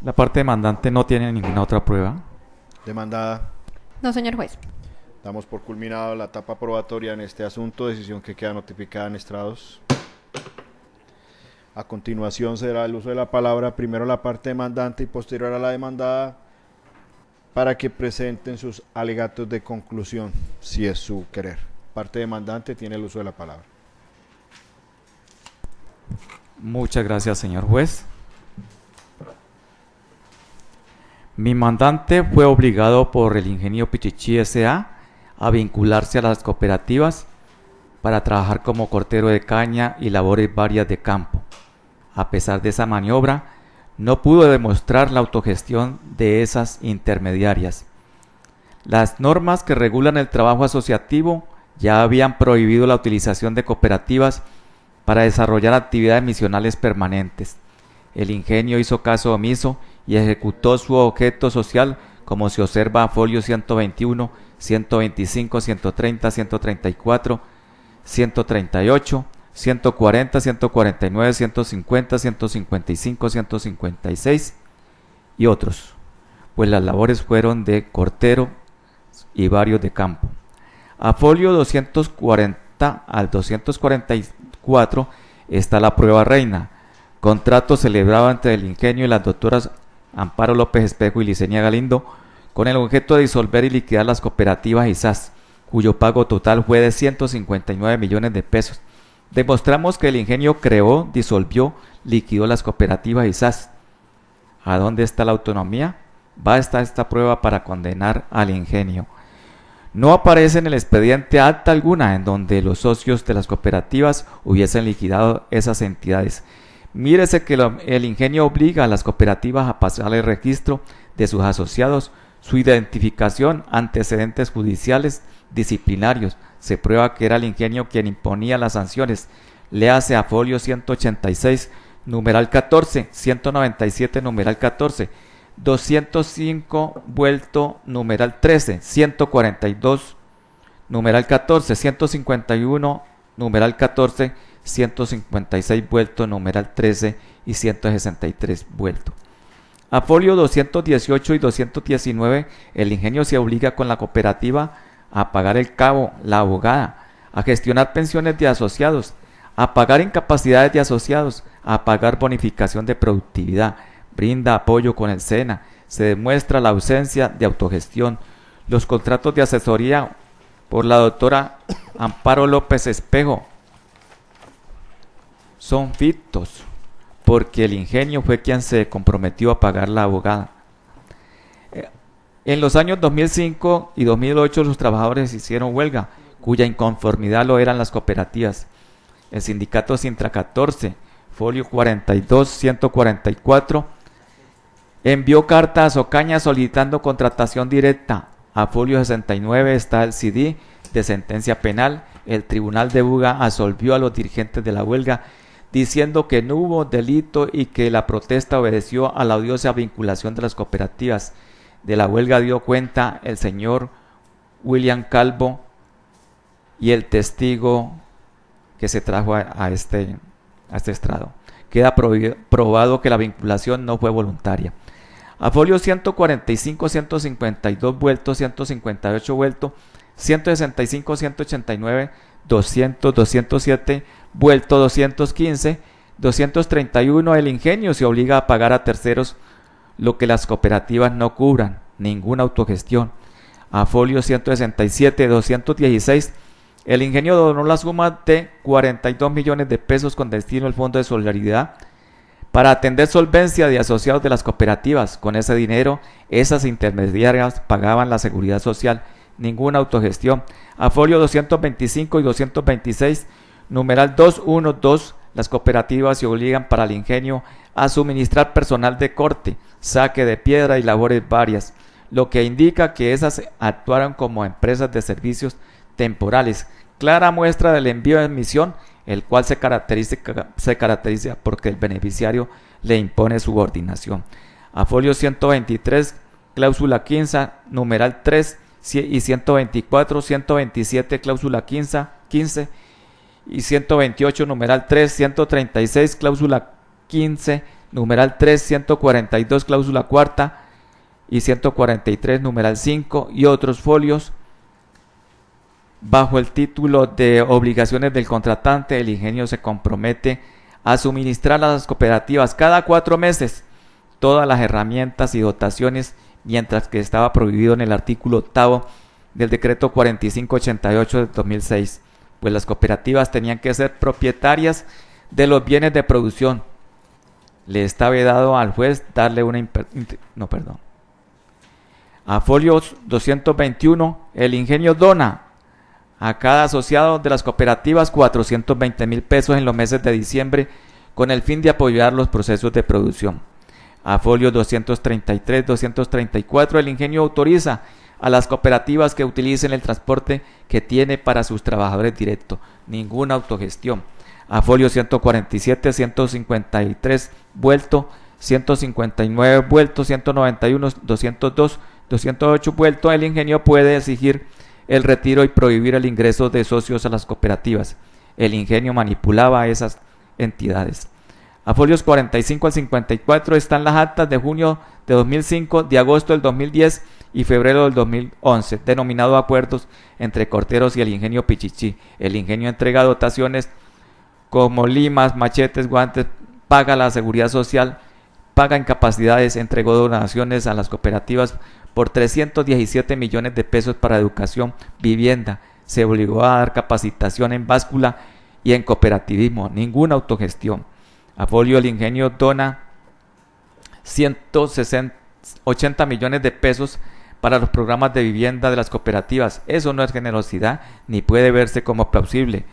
La parte demandante no tiene ninguna otra prueba. Demandada. No, señor juez. Damos por culminado la etapa probatoria en este asunto, decisión que queda notificada en estrados. A continuación será el uso de la palabra primero la parte demandante y posterior a la demandada para que presenten sus alegatos de conclusión, si es su querer. Parte demandante tiene el uso de la palabra. Muchas gracias, señor juez. Mi mandante fue obligado por el Ingenio Pichichi S.A. a vincularse a las cooperativas para trabajar como cortero de caña y labores varias de campo. A pesar de esa maniobra, no pudo demostrar la autogestión de esas intermediarias. Las normas que regulan el trabajo asociativo ya habían prohibido la utilización de cooperativas para desarrollar actividades misionales permanentes. El ingenio hizo caso omiso y ejecutó su objeto social como se observa a folio 121, 125, 130, 134, 138, 140, 149, 150, 155, 156 y otros, pues las labores fueron de cortero y varios de campo. A folio 240 al 244 está la prueba reina, contrato celebrado entre el ingenio y las doctoras Amparo López Espejo y Licenia Galindo con el objeto de disolver y liquidar las cooperativas ISAS, cuyo pago total fue de 159 millones de pesos. Demostramos que el ingenio creó, disolvió, liquidó las cooperativas ISAS. ¿A dónde está la autonomía? Basta esta prueba para condenar al ingenio. No aparece en el expediente acta alguna en donde los socios de las cooperativas hubiesen liquidado esas entidades. Mírese que el ingenio obliga a las cooperativas a pasar el registro de sus asociados, su identificación, antecedentes judiciales, disciplinarios. Se prueba que era el ingenio quien imponía las sanciones. Léase a folio 186, numeral 14, 197, numeral 14, 205, vuelto, numeral 13, 142, numeral 14, 151, numeral 14, 156, vuelto, numeral 13 y 163, vuelto. A folio 218 y 219, el ingenio se obliga con la cooperativa a pagar el cabo, la abogada, a gestionar pensiones de asociados, a pagar incapacidades de asociados, a pagar bonificación de productividad, brinda apoyo con el SENA, se demuestra la ausencia de autogestión. Los contratos de asesoría por la doctora Amparo López Espejo son fictos, porque el ingenio fue quien se comprometió a pagar la abogada. En los años 2005 y 2008 los trabajadores hicieron huelga, cuya inconformidad lo eran las cooperativas. El sindicato Sintra 14, folio 42, 144, envió carta a Socaña solicitando contratación directa. A folio 69 está el CD de sentencia penal. El tribunal de Buga absolvió a los dirigentes de la huelga, diciendo que no hubo delito y que la protesta obedeció a la odiosa vinculación de las cooperativas. De la huelga dio cuenta el señor William Calvo y el testigo que se trajo a este estrado. Queda probado que la vinculación no fue voluntaria. A folio 145, 152 vuelto, 158 vuelto, 165, 189, 200, 207 vuelto, 215, 231, el ingenio se obliga a pagar a terceros lo que las cooperativas no cubran, ninguna autogestión. A folio 167, 216, el ingenio donó la suma de 42 millones de pesos con destino al Fondo de Solidaridad para atender solvencia de asociados de las cooperativas. Con ese dinero, esas intermediarias pagaban la seguridad social, ninguna autogestión. A folio 225 y 226, numeral 212, las cooperativas se obligan para el ingenio a suministrar personal de corte, saque de piedra y labores varias, lo que indica que esas actuaron como empresas de servicios temporales. Clara muestra del envío de misión, el cual se caracteriza porque el beneficiario le impone subordinación. A folio 123, cláusula 15, numeral 3 y 124, 127, cláusula 15 y 128, numeral 3, 136, cláusula 15, numeral 3, 142, cláusula 4 y 143, numeral 5 y otros folios. Bajo el título de obligaciones del contratante, el ingenio se compromete a suministrar a las cooperativas cada 4 meses todas las herramientas y dotaciones, mientras que estaba prohibido en el artículo 8 del decreto 4588 de 2006, pues las cooperativas tenían que ser propietarias de los bienes de producción. Le está vedado al juez darle una A folios 221, el ingenio dona a cada asociado de las cooperativas 420,000 pesos en los meses de diciembre con el fin de apoyar los procesos de producción. A folio 233, 234, el ingenio autoriza a las cooperativas que utilicen el transporte que tiene para sus trabajadores directos, ninguna autogestión. A folio 147, 153 vuelto, 159 vuelto, 191, 202, 208 vuelto, el ingenio puede exigir el retiro y prohibir el ingreso de socios a las cooperativas. El ingenio manipulaba a esas entidades. A folios 45 al 54 están las actas de junio de 2005, de agosto del 2010 y febrero del 2011, denominado acuerdos entre Corteros y el ingenio Pichichi. El ingenio entrega dotaciones como limas, machetes, guantes, paga la seguridad social, paga incapacidades, entregó donaciones a las cooperativas por 317 millones de pesos para educación, vivienda, se obligó a dar capacitación en báscula y en cooperativismo, ninguna autogestión. A folio el ingenio dona 180 millones de pesos para los programas de vivienda de las cooperativas. Eso no es generosidad ni puede verse como plausible.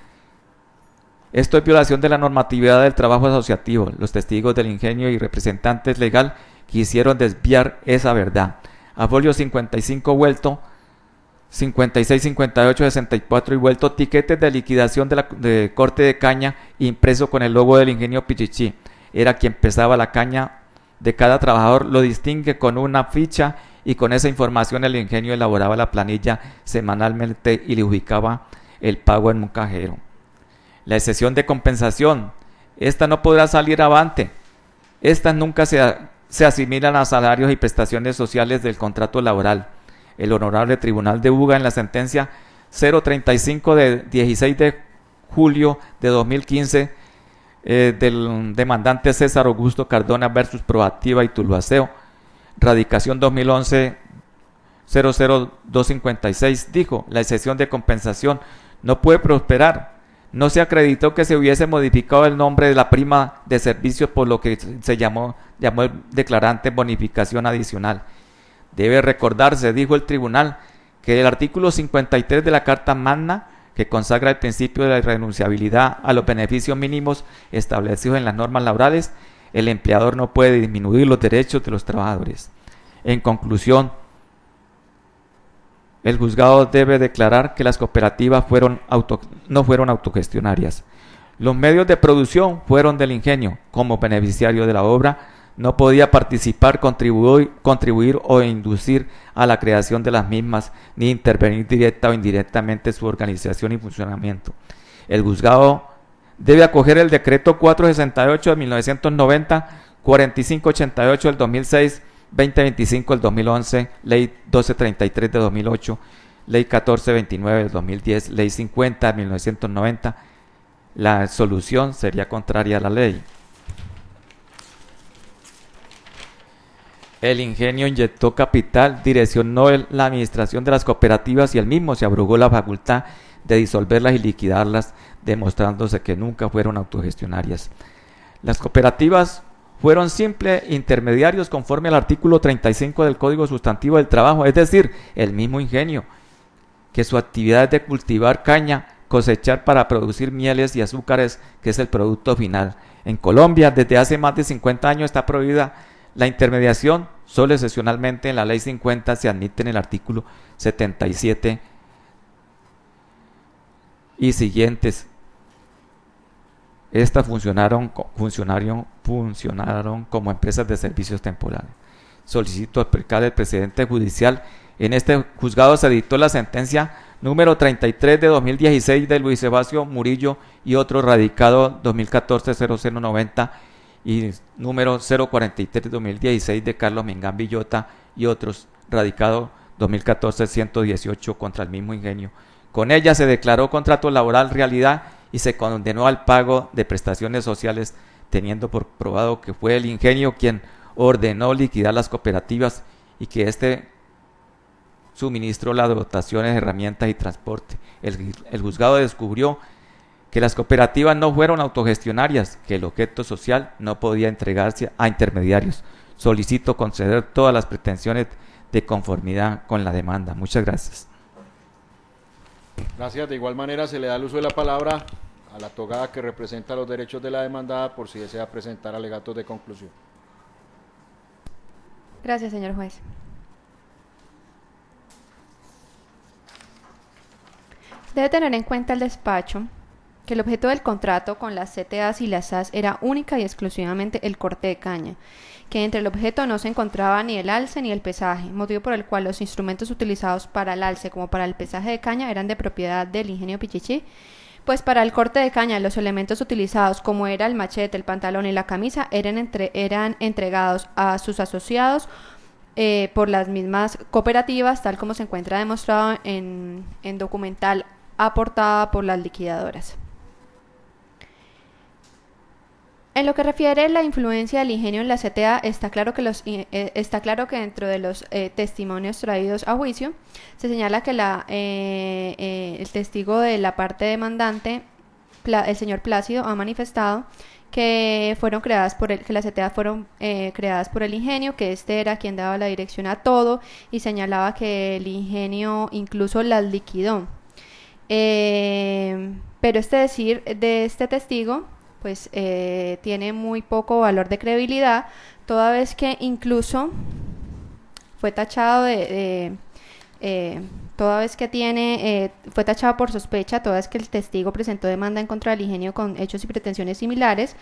Esto es violación de la normatividad del trabajo asociativo. Los testigos del ingenio y representantes legal quisieron desviar esa verdad. A folio 55 vuelto, 56, 58, 64 y vuelto, tiquetes de liquidación de corte de caña impreso con el logo del ingenio Pichichi. Era quien pesaba la caña de cada trabajador, lo distingue con una ficha y con esa información el ingenio elaboraba la planilla semanalmente y le ubicaba el pago en un cajero. La excepción de compensación, esta no podrá salir avante. Estas nunca se asimilan a salarios y prestaciones sociales del contrato laboral. El Honorable Tribunal de Buga en la sentencia 035 de 16 de julio de 2015 del demandante César Augusto Cardona versus Proactiva y Tuluaceo, radicación 2011 00256, dijo: la excepción de compensación no puede prosperar. No se acreditó que se hubiese modificado el nombre de la prima de servicios, por lo que se llamó el declarante bonificación adicional. Debe recordarse, dijo el tribunal, que el artículo 53 de la Carta Magna, que consagra el principio de la irrenunciabilidad a los beneficios mínimos establecidos en las normas laborales, el empleador no puede disminuir los derechos de los trabajadores. En conclusión, el juzgado debe declarar que las cooperativas no fueron autogestionarias. Los medios de producción fueron del ingenio. Como beneficiario de la obra, no podía participar, contribuir o inducir a la creación de las mismas, ni intervenir directa o indirectamente en su organización y funcionamiento. El juzgado debe acoger el decreto 468 de 1990, 4588 del 2006, 2025 del 2011, ley 1233 de 2008, ley 1429 del 2010, ley 50 de 1990. La solución sería contraria a la ley. El ingenio inyectó capital, direccionó la administración de las cooperativas y él mismo se abrogó la facultad de disolverlas y liquidarlas, demostrándose que nunca fueron autogestionarias. Las cooperativas fueron simples intermediarios conforme al artículo 35 del Código Sustantivo del Trabajo, es decir, el mismo ingenio, que su actividad es de cultivar caña, cosechar para producir mieles y azúcares, que es el producto final. En Colombia, desde hace más de 50 años está prohibida la intermediación, solo excepcionalmente en la ley 50 se admite en el artículo 77 y siguientes. Estas funcionaron como empresas de servicios temporales. Solicito explicar el precedente judicial. En este juzgado se dictó la sentencia número 33 de 2016 de Luis Sebastián Murillo y otro radicado 2014-0090 y número 043 de 2016 de Carlos Mingán Villota y otros radicado 2014-118 contra el mismo ingenio. Con ella se declaró contrato laboral realidad y se condenó al pago de prestaciones sociales, teniendo por probado que fue el ingenio quien ordenó liquidar las cooperativas y que éste suministró las dotaciones, herramientas y transporte. El juzgado descubrió que las cooperativas no fueron autogestionarias, que el objeto social no podía entregarse a intermediarios. Solicito conceder todas las pretensiones de conformidad con la demanda. Muchas gracias. Gracias. De igual manera se le da el uso de la palabra a la togada que representa los derechos de la demandada por si desea presentar alegatos de conclusión. Gracias, señor juez. Debe tener en cuenta el despacho que el objeto del contrato con las CTAs y las SAS era única y exclusivamente el corte de caña, que entre el objeto no se encontraba ni el alce ni el pesaje, motivo por el cual los instrumentos utilizados para el alce como para el pesaje de caña eran de propiedad del ingenio Pichichi, pues para el corte de caña los elementos utilizados como era el machete, el pantalón y la camisa eran entregados a sus asociados por las mismas cooperativas, tal como se encuentra demostrado en documental aportada por las liquidadoras. En lo que refiere a la influencia del ingenio en la CTA, está claro que dentro de los testimonios traídos a juicio se señala que el testigo de la parte demandante, el señor Plácido, ha manifestado que que las CTA fueron creadas por el ingenio, que este era quien daba la dirección a todo y señalaba que el ingenio incluso las liquidó. Pero este decir de este testigo pues tiene muy poco valor de credibilidad, toda vez que incluso fue tachado fue tachado por sospecha, toda vez que el testigo presentó demanda en contra del ingenio con hechos y pretensiones similares,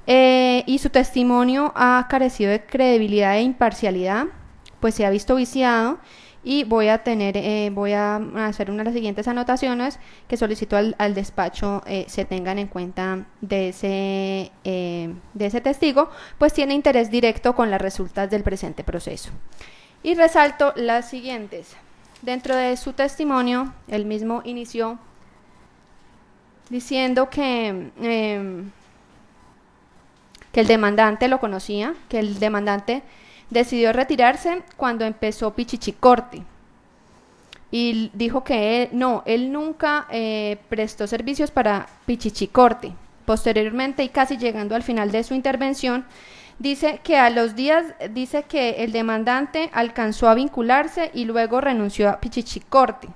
y su testimonio ha carecido de credibilidad e imparcialidad, pues se ha visto viciado. Y voy a hacer una de las siguientes anotaciones que solicito al despacho se tengan en cuenta de ese testigo, pues tiene interés directo con las resultas del presente proceso. Y resalto las siguientes. Dentro de su testimonio, él mismo inició diciendo que el demandante lo conocía, que el demandante decidió retirarse cuando empezó Pichichicorte y dijo que él nunca prestó servicios para Pichichicorte. Posteriormente y casi llegando al final de su intervención, dice que a los días que el demandante alcanzó a vincularse y luego renunció a Pichichicorte.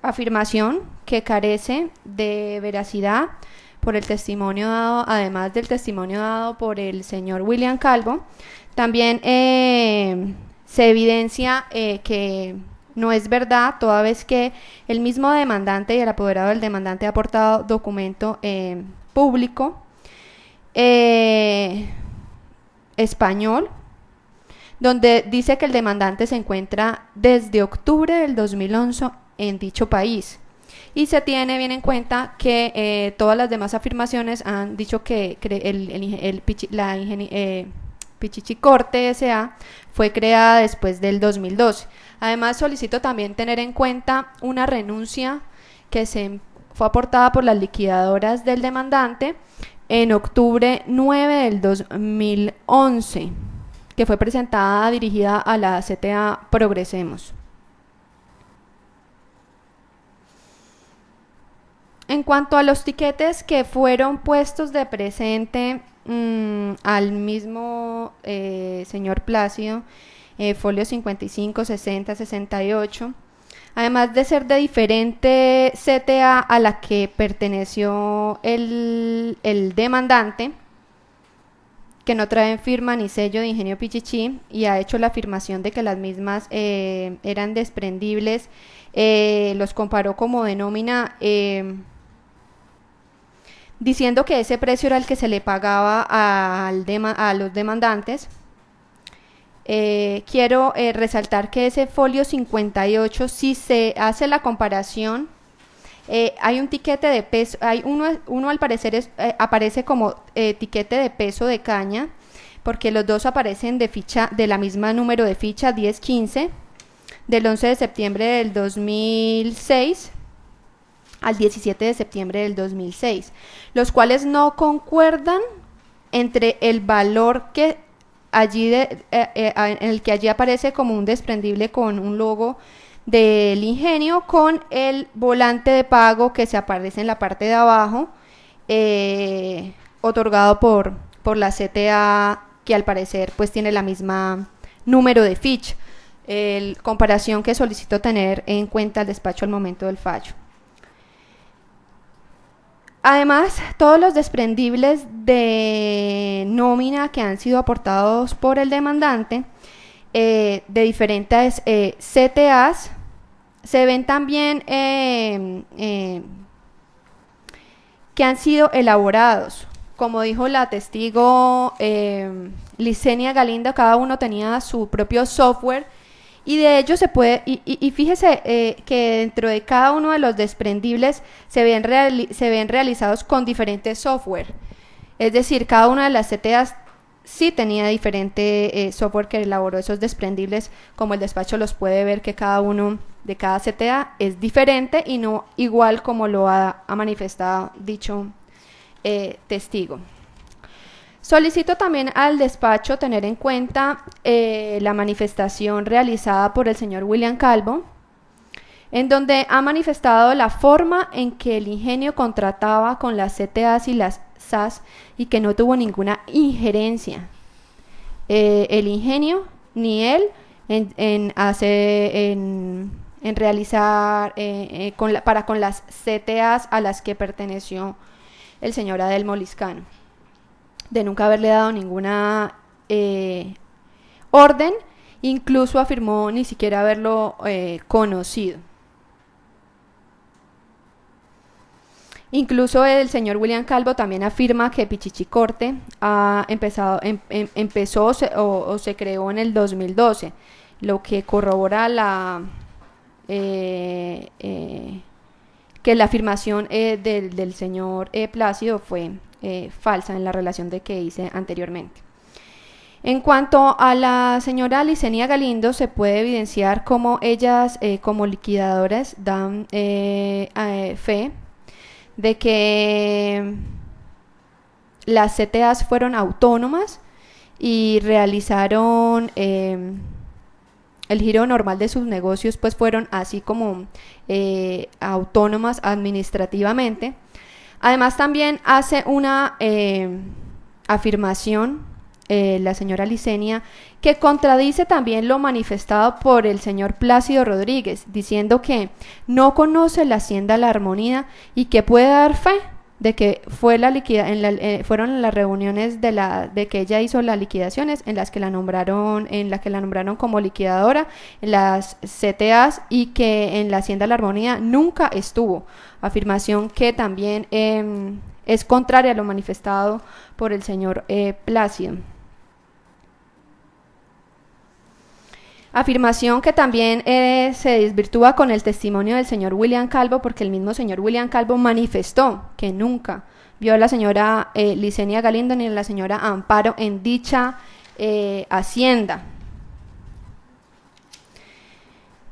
Afirmación que carece de veracidad por el testimonio dado, además del testimonio dado por el señor William Calvo. También se evidencia que no es verdad, toda vez que el mismo demandante y el apoderado del demandante ha aportado documento público español, donde dice que el demandante se encuentra desde octubre del 2011 en dicho país. Y se tiene bien en cuenta que todas las demás afirmaciones han dicho que Pichichicorte S.A. fue creada después del 2012. Además, solicito también tener en cuenta una renuncia que fue aportada por las liquidadoras del demandante en octubre 9 del 2011, que fue presentada dirigida a la CTA Progresemos. En cuanto a los tiquetes que fueron puestos de presente al mismo señor Plácido, folio 55, 60, 68, además de ser de diferente CTA a la que perteneció el demandante, que no traen firma ni sello de Ingenio Pichichi y ha hecho la afirmación de que las mismas eran desprendibles, los comparó como de nómina diciendo que ese precio era el que se le pagaba a los demandantes. Quiero resaltar que ese folio 58, si se hace la comparación, hay un tiquete de peso, hay uno al parecer aparece como tiquete de peso de caña, porque los dos aparecen de ficha, de la misma número de ficha, 1015, del 11 de septiembre del 2006 al 17 de septiembre del 2006, los cuales no concuerdan entre el valor que allí en el que allí aparece como un desprendible con un logo del ingenio, con el volante de pago que se aparece en la parte de abajo, otorgado por la CTA, que al parecer pues tiene la misma número de ficha, comparación que solicito tener en cuenta el despacho al momento del fallo. Además, todos los desprendibles de nómina que han sido aportados por el demandante de diferentes CTAs se ven también que han sido elaborados. Como dijo la testigo Licenia Galindo, cada uno tenía su propio software, y de ello se puede, y fíjese que dentro de cada uno de los desprendibles se ven realizados con diferentes software. Es decir, cada una de las CTAs sí tenía diferente software que elaboró esos desprendibles, como el despacho los puede ver que cada uno de cada CTA es diferente y no igual como lo ha manifestado dicho testigo. Solicito también al despacho tener en cuenta la manifestación realizada por el señor William Calvo, en donde ha manifestado la forma en que el ingenio contrataba con las CTAs y las SAS y que no tuvo ninguna injerencia el ingenio ni él en realizar para con las CTAs a las que perteneció el señor Adelmo Liscano, de nunca haberle dado ninguna orden, incluso afirmó ni siquiera haberlo conocido. Incluso el señor William Calvo también afirma que Pichichicorte empezó o se creó en el 2012, lo que corrobora que la afirmación del señor Plácido fue falsa en la relación de que hice anteriormente. En cuanto a la señora Licenia Galindo, se puede evidenciar cómo ellas como liquidadoras dan fe de que las CTAs fueron autónomas y realizaron el giro normal de sus negocios, pues fueron así como autónomas administrativamente. Además también hace una afirmación la señora Licenia que contradice también lo manifestado por el señor Plácido Rodríguez, diciendo que no conoce la hacienda La Armonía y que puede dar fe de que fue fueron las reuniones de que ella hizo las liquidaciones en las que la nombraron como liquidadora en las CTAs, y que en la hacienda La Armonía nunca estuvo, afirmación que también es contraria a lo manifestado por el señor Plácido. Afirmación que también se desvirtúa con el testimonio del señor William Calvo, porque el mismo señor William Calvo manifestó que nunca vio a la señora Licenia Galindo ni a la señora Amparo en dicha hacienda.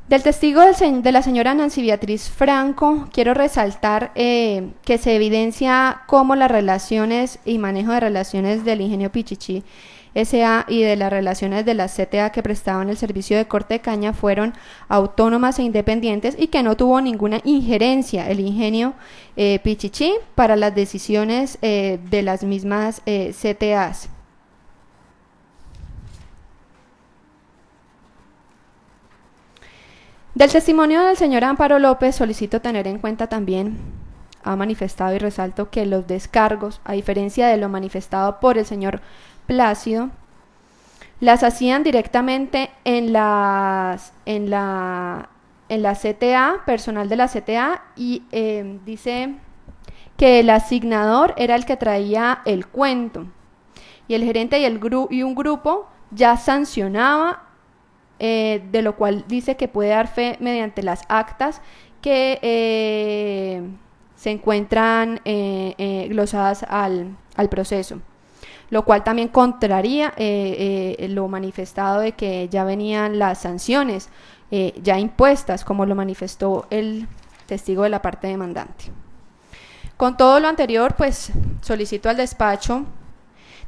Del testigo de la señora Nancy Beatriz Franco, quiero resaltar que se evidencia cómo las relaciones y manejo de relaciones del ingenio Pichichi S.A. y de las relaciones de la CTA que prestaban el servicio de corte de caña fueron autónomas e independientes y que no tuvo ninguna injerencia el ingenio Pichichi para las decisiones de las mismas CTAs. Del testimonio del señor Amparo López solicito tener en cuenta también, ha manifestado y resalto que los descargos, a diferencia de lo manifestado por el señor Plácido, las hacían directamente en la CTA, personal de la CTA, y dice que el asignador era el que traía el cuento y el gerente y un grupo ya sancionaba, de lo cual dice que puede dar fe mediante las actas que se encuentran glosadas al proceso, lo cual también contraría lo manifestado de que ya venían las sanciones ya impuestas, como lo manifestó el testigo de la parte demandante. Con todo lo anterior, pues solicito al despacho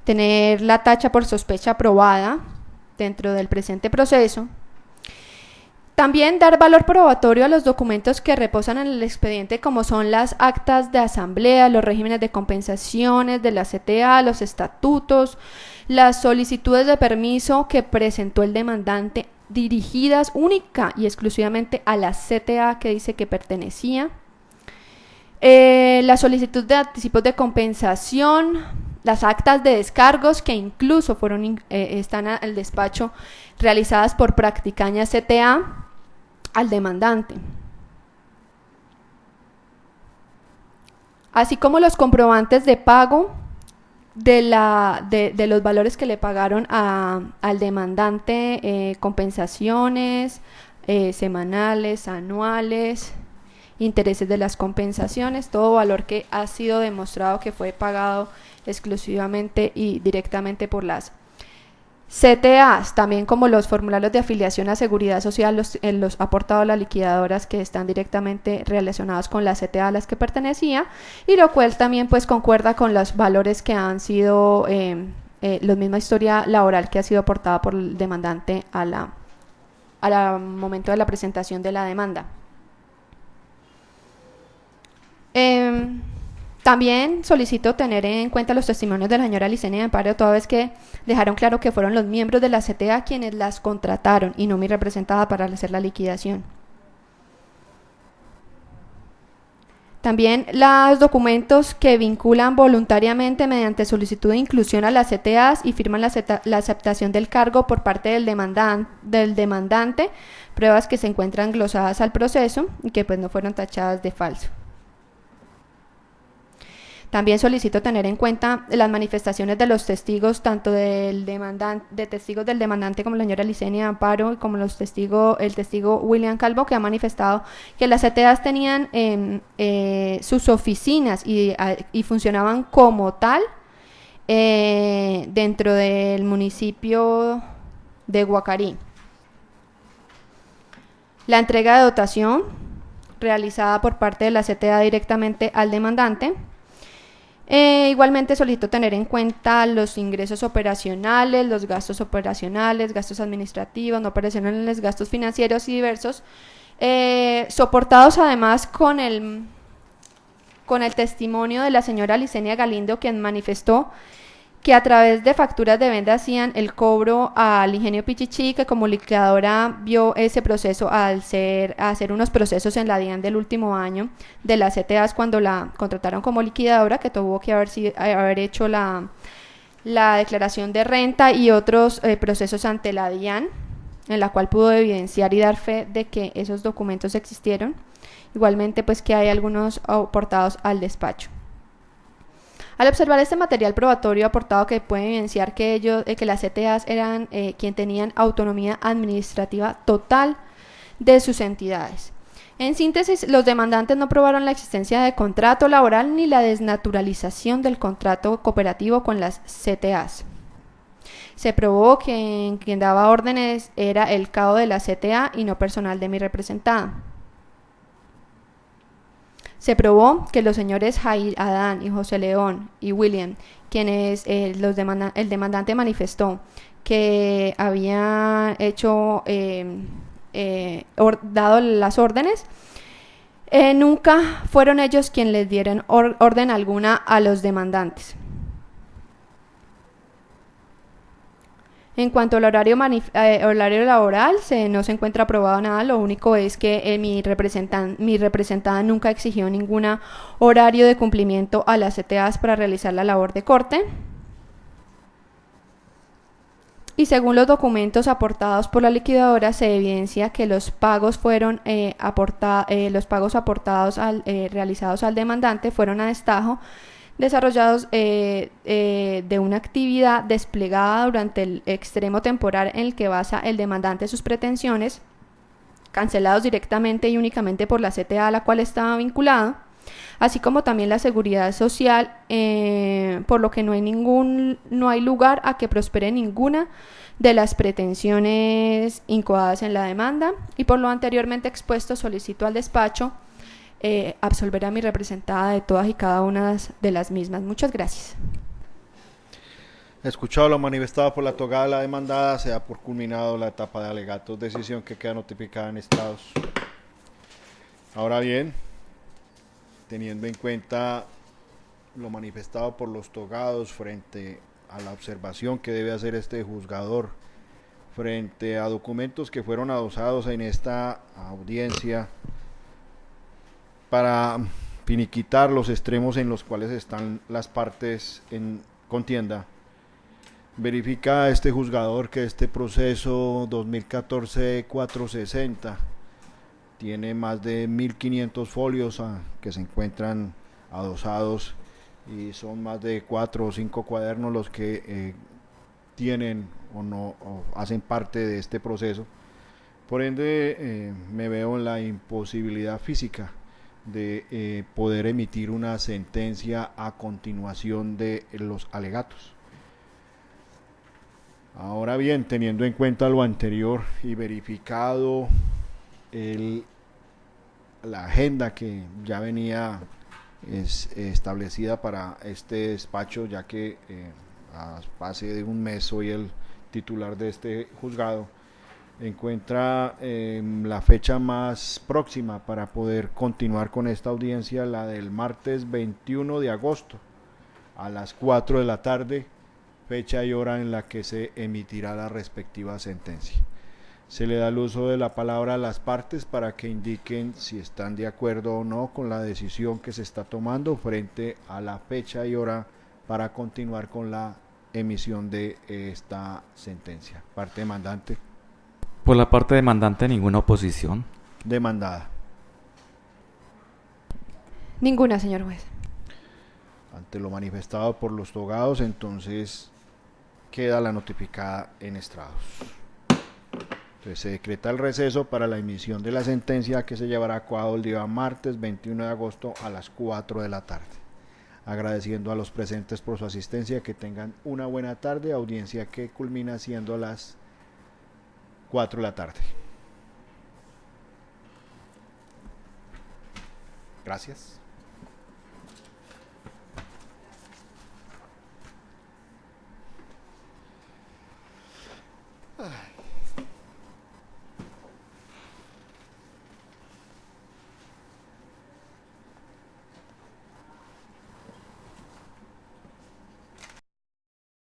tener la tacha por sospecha aprobada dentro del presente proceso. También dar valor probatorio a los documentos que reposan en el expediente, como son las actas de asamblea, los regímenes de compensaciones de la CTA, los estatutos, las solicitudes de permiso que presentó el demandante, dirigidas única y exclusivamente a la CTA que dice que pertenecía, la solicitud de anticipos de compensación, las actas de descargos que incluso están al despacho realizadas por Practicaña CTA al demandante, así como los comprobantes de pago de los valores que le pagaron al demandante, compensaciones semanales, anuales, intereses de las compensaciones, todo valor que ha sido demostrado que fue pagado exclusivamente y directamente por las CTAs, también como los formularios de afiliación a seguridad social, los aportados a las liquidadoras que están directamente relacionados con la CTA a las que pertenecía, y lo cual también pues concuerda con los valores que han sido la misma historia laboral que ha sido aportada por el demandante al momento de la presentación de la demanda. También solicito tener en cuenta los testimonios de la señora Licenia Amparo, toda vez que dejaron claro que fueron los miembros de la CTA quienes las contrataron y no mi representada para hacer la liquidación. También los documentos que vinculan voluntariamente mediante solicitud de inclusión a las CTAs y firman la aceptación del cargo por parte del demandante, pruebas que se encuentran glosadas al proceso y que pues no fueron tachadas de falso. También solicito tener en cuenta las manifestaciones de los testigos, tanto de testigos del demandante como la señora Licenia Amparo, como el testigo William Calvo, que ha manifestado que las CTAs tenían sus oficinas y funcionaban como tal dentro del municipio de Guacarí. La entrega de dotación realizada por parte de la CTA directamente al demandante. Igualmente solicito tener en cuenta los ingresos operacionales, los gastos operacionales, gastos administrativos, no operacionales, gastos financieros y diversos, soportados además con el testimonio de la señora Licenia Galindo, quien manifestó que a través de facturas de venta hacían el cobro al Ingenio Pichichi, que como liquidadora vio ese proceso al hacer unos procesos en la DIAN del último año de las CTAs cuando la contrataron como liquidadora, que tuvo que haber hecho la declaración de renta y otros procesos ante la DIAN, en la cual pudo evidenciar y dar fe de que esos documentos existieron. Igualmente pues que hay algunos aportados al despacho. Al observar este material probatorio aportado, que puede evidenciar que las CTAs eran quien tenían autonomía administrativa total de sus entidades. En síntesis, los demandantes no probaron la existencia de contrato laboral ni la desnaturalización del contrato cooperativo con las CTAs. Se probó que quien daba órdenes era el cabo de la CTA y no personal de mi representada. Se probó que los señores Jair Adán y José León y William, quienes el demandante manifestó que habían hecho dado las órdenes, nunca fueron ellos quienes les dieron orden alguna a los demandantes. En cuanto al horario laboral, no se encuentra aprobado nada, lo único es que mi representada nunca exigió ningún horario de cumplimiento a las CTAs para realizar la labor de corte. y según los documentos aportados por la liquidadora se evidencia que los pagos fueron realizados al demandante fueron a destajo desarrollados de una actividad desplegada durante el extremo temporal en el que basa el demandante sus pretensiones, cancelados directamente y únicamente por la CTA a la cual estaba vinculado, así como también la seguridad social, por lo que no hay lugar a que prospere ninguna de las pretensiones incoadas en la demanda, y por lo anteriormente expuesto solicito al despacho absolver a mi representada de todas y cada una de las mismas. Muchas gracias. Escuchado lo manifestado por la togada de la demandada, se da por culminado la etapa de alegatos, decisión que queda notificada en estrados. Ahora bien, teniendo en cuenta lo manifestado por los togados frente a la observación que debe hacer este juzgador frente a documentos que fueron adosados en esta audiencia para finiquitar los extremos en los cuales están las partes en contienda, verifica este juzgador que este proceso 2014-460 tiene más de 1500 folios que se encuentran adosados, y son más de 4 o 5 cuadernos los que tienen o hacen parte de este proceso. Por ende, me veo en la imposibilidad física de poder emitir una sentencia a continuación de los alegatos. Ahora bien, teniendo en cuenta lo anterior y verificado la agenda que ya venía establecida para este despacho, ya que hace de un mes soy el titular de este juzgado, encuentra la fecha más próxima para poder continuar con esta audiencia, la del martes 21 de agosto a las 4 de la tarde, fecha y hora en la que se emitirá la respectiva sentencia. Se le da el uso de la palabra a las partes para que indiquen si están de acuerdo o no con la decisión que se está tomando frente a la fecha y hora para continuar con la emisión de esta sentencia. Parte demandante. Por la parte demandante, ninguna oposición. Demandada. Ninguna, señor juez. Ante lo manifestado por los togados, entonces queda la notificada en estrados. Entonces se decreta el receso para la emisión de la sentencia, que se llevará a cabo el día martes 21 de agosto a las 4 de la tarde. Agradeciendo a los presentes por su asistencia, que tengan una buena tarde, audiencia que culmina siendo a las 4 de la tarde. Gracias.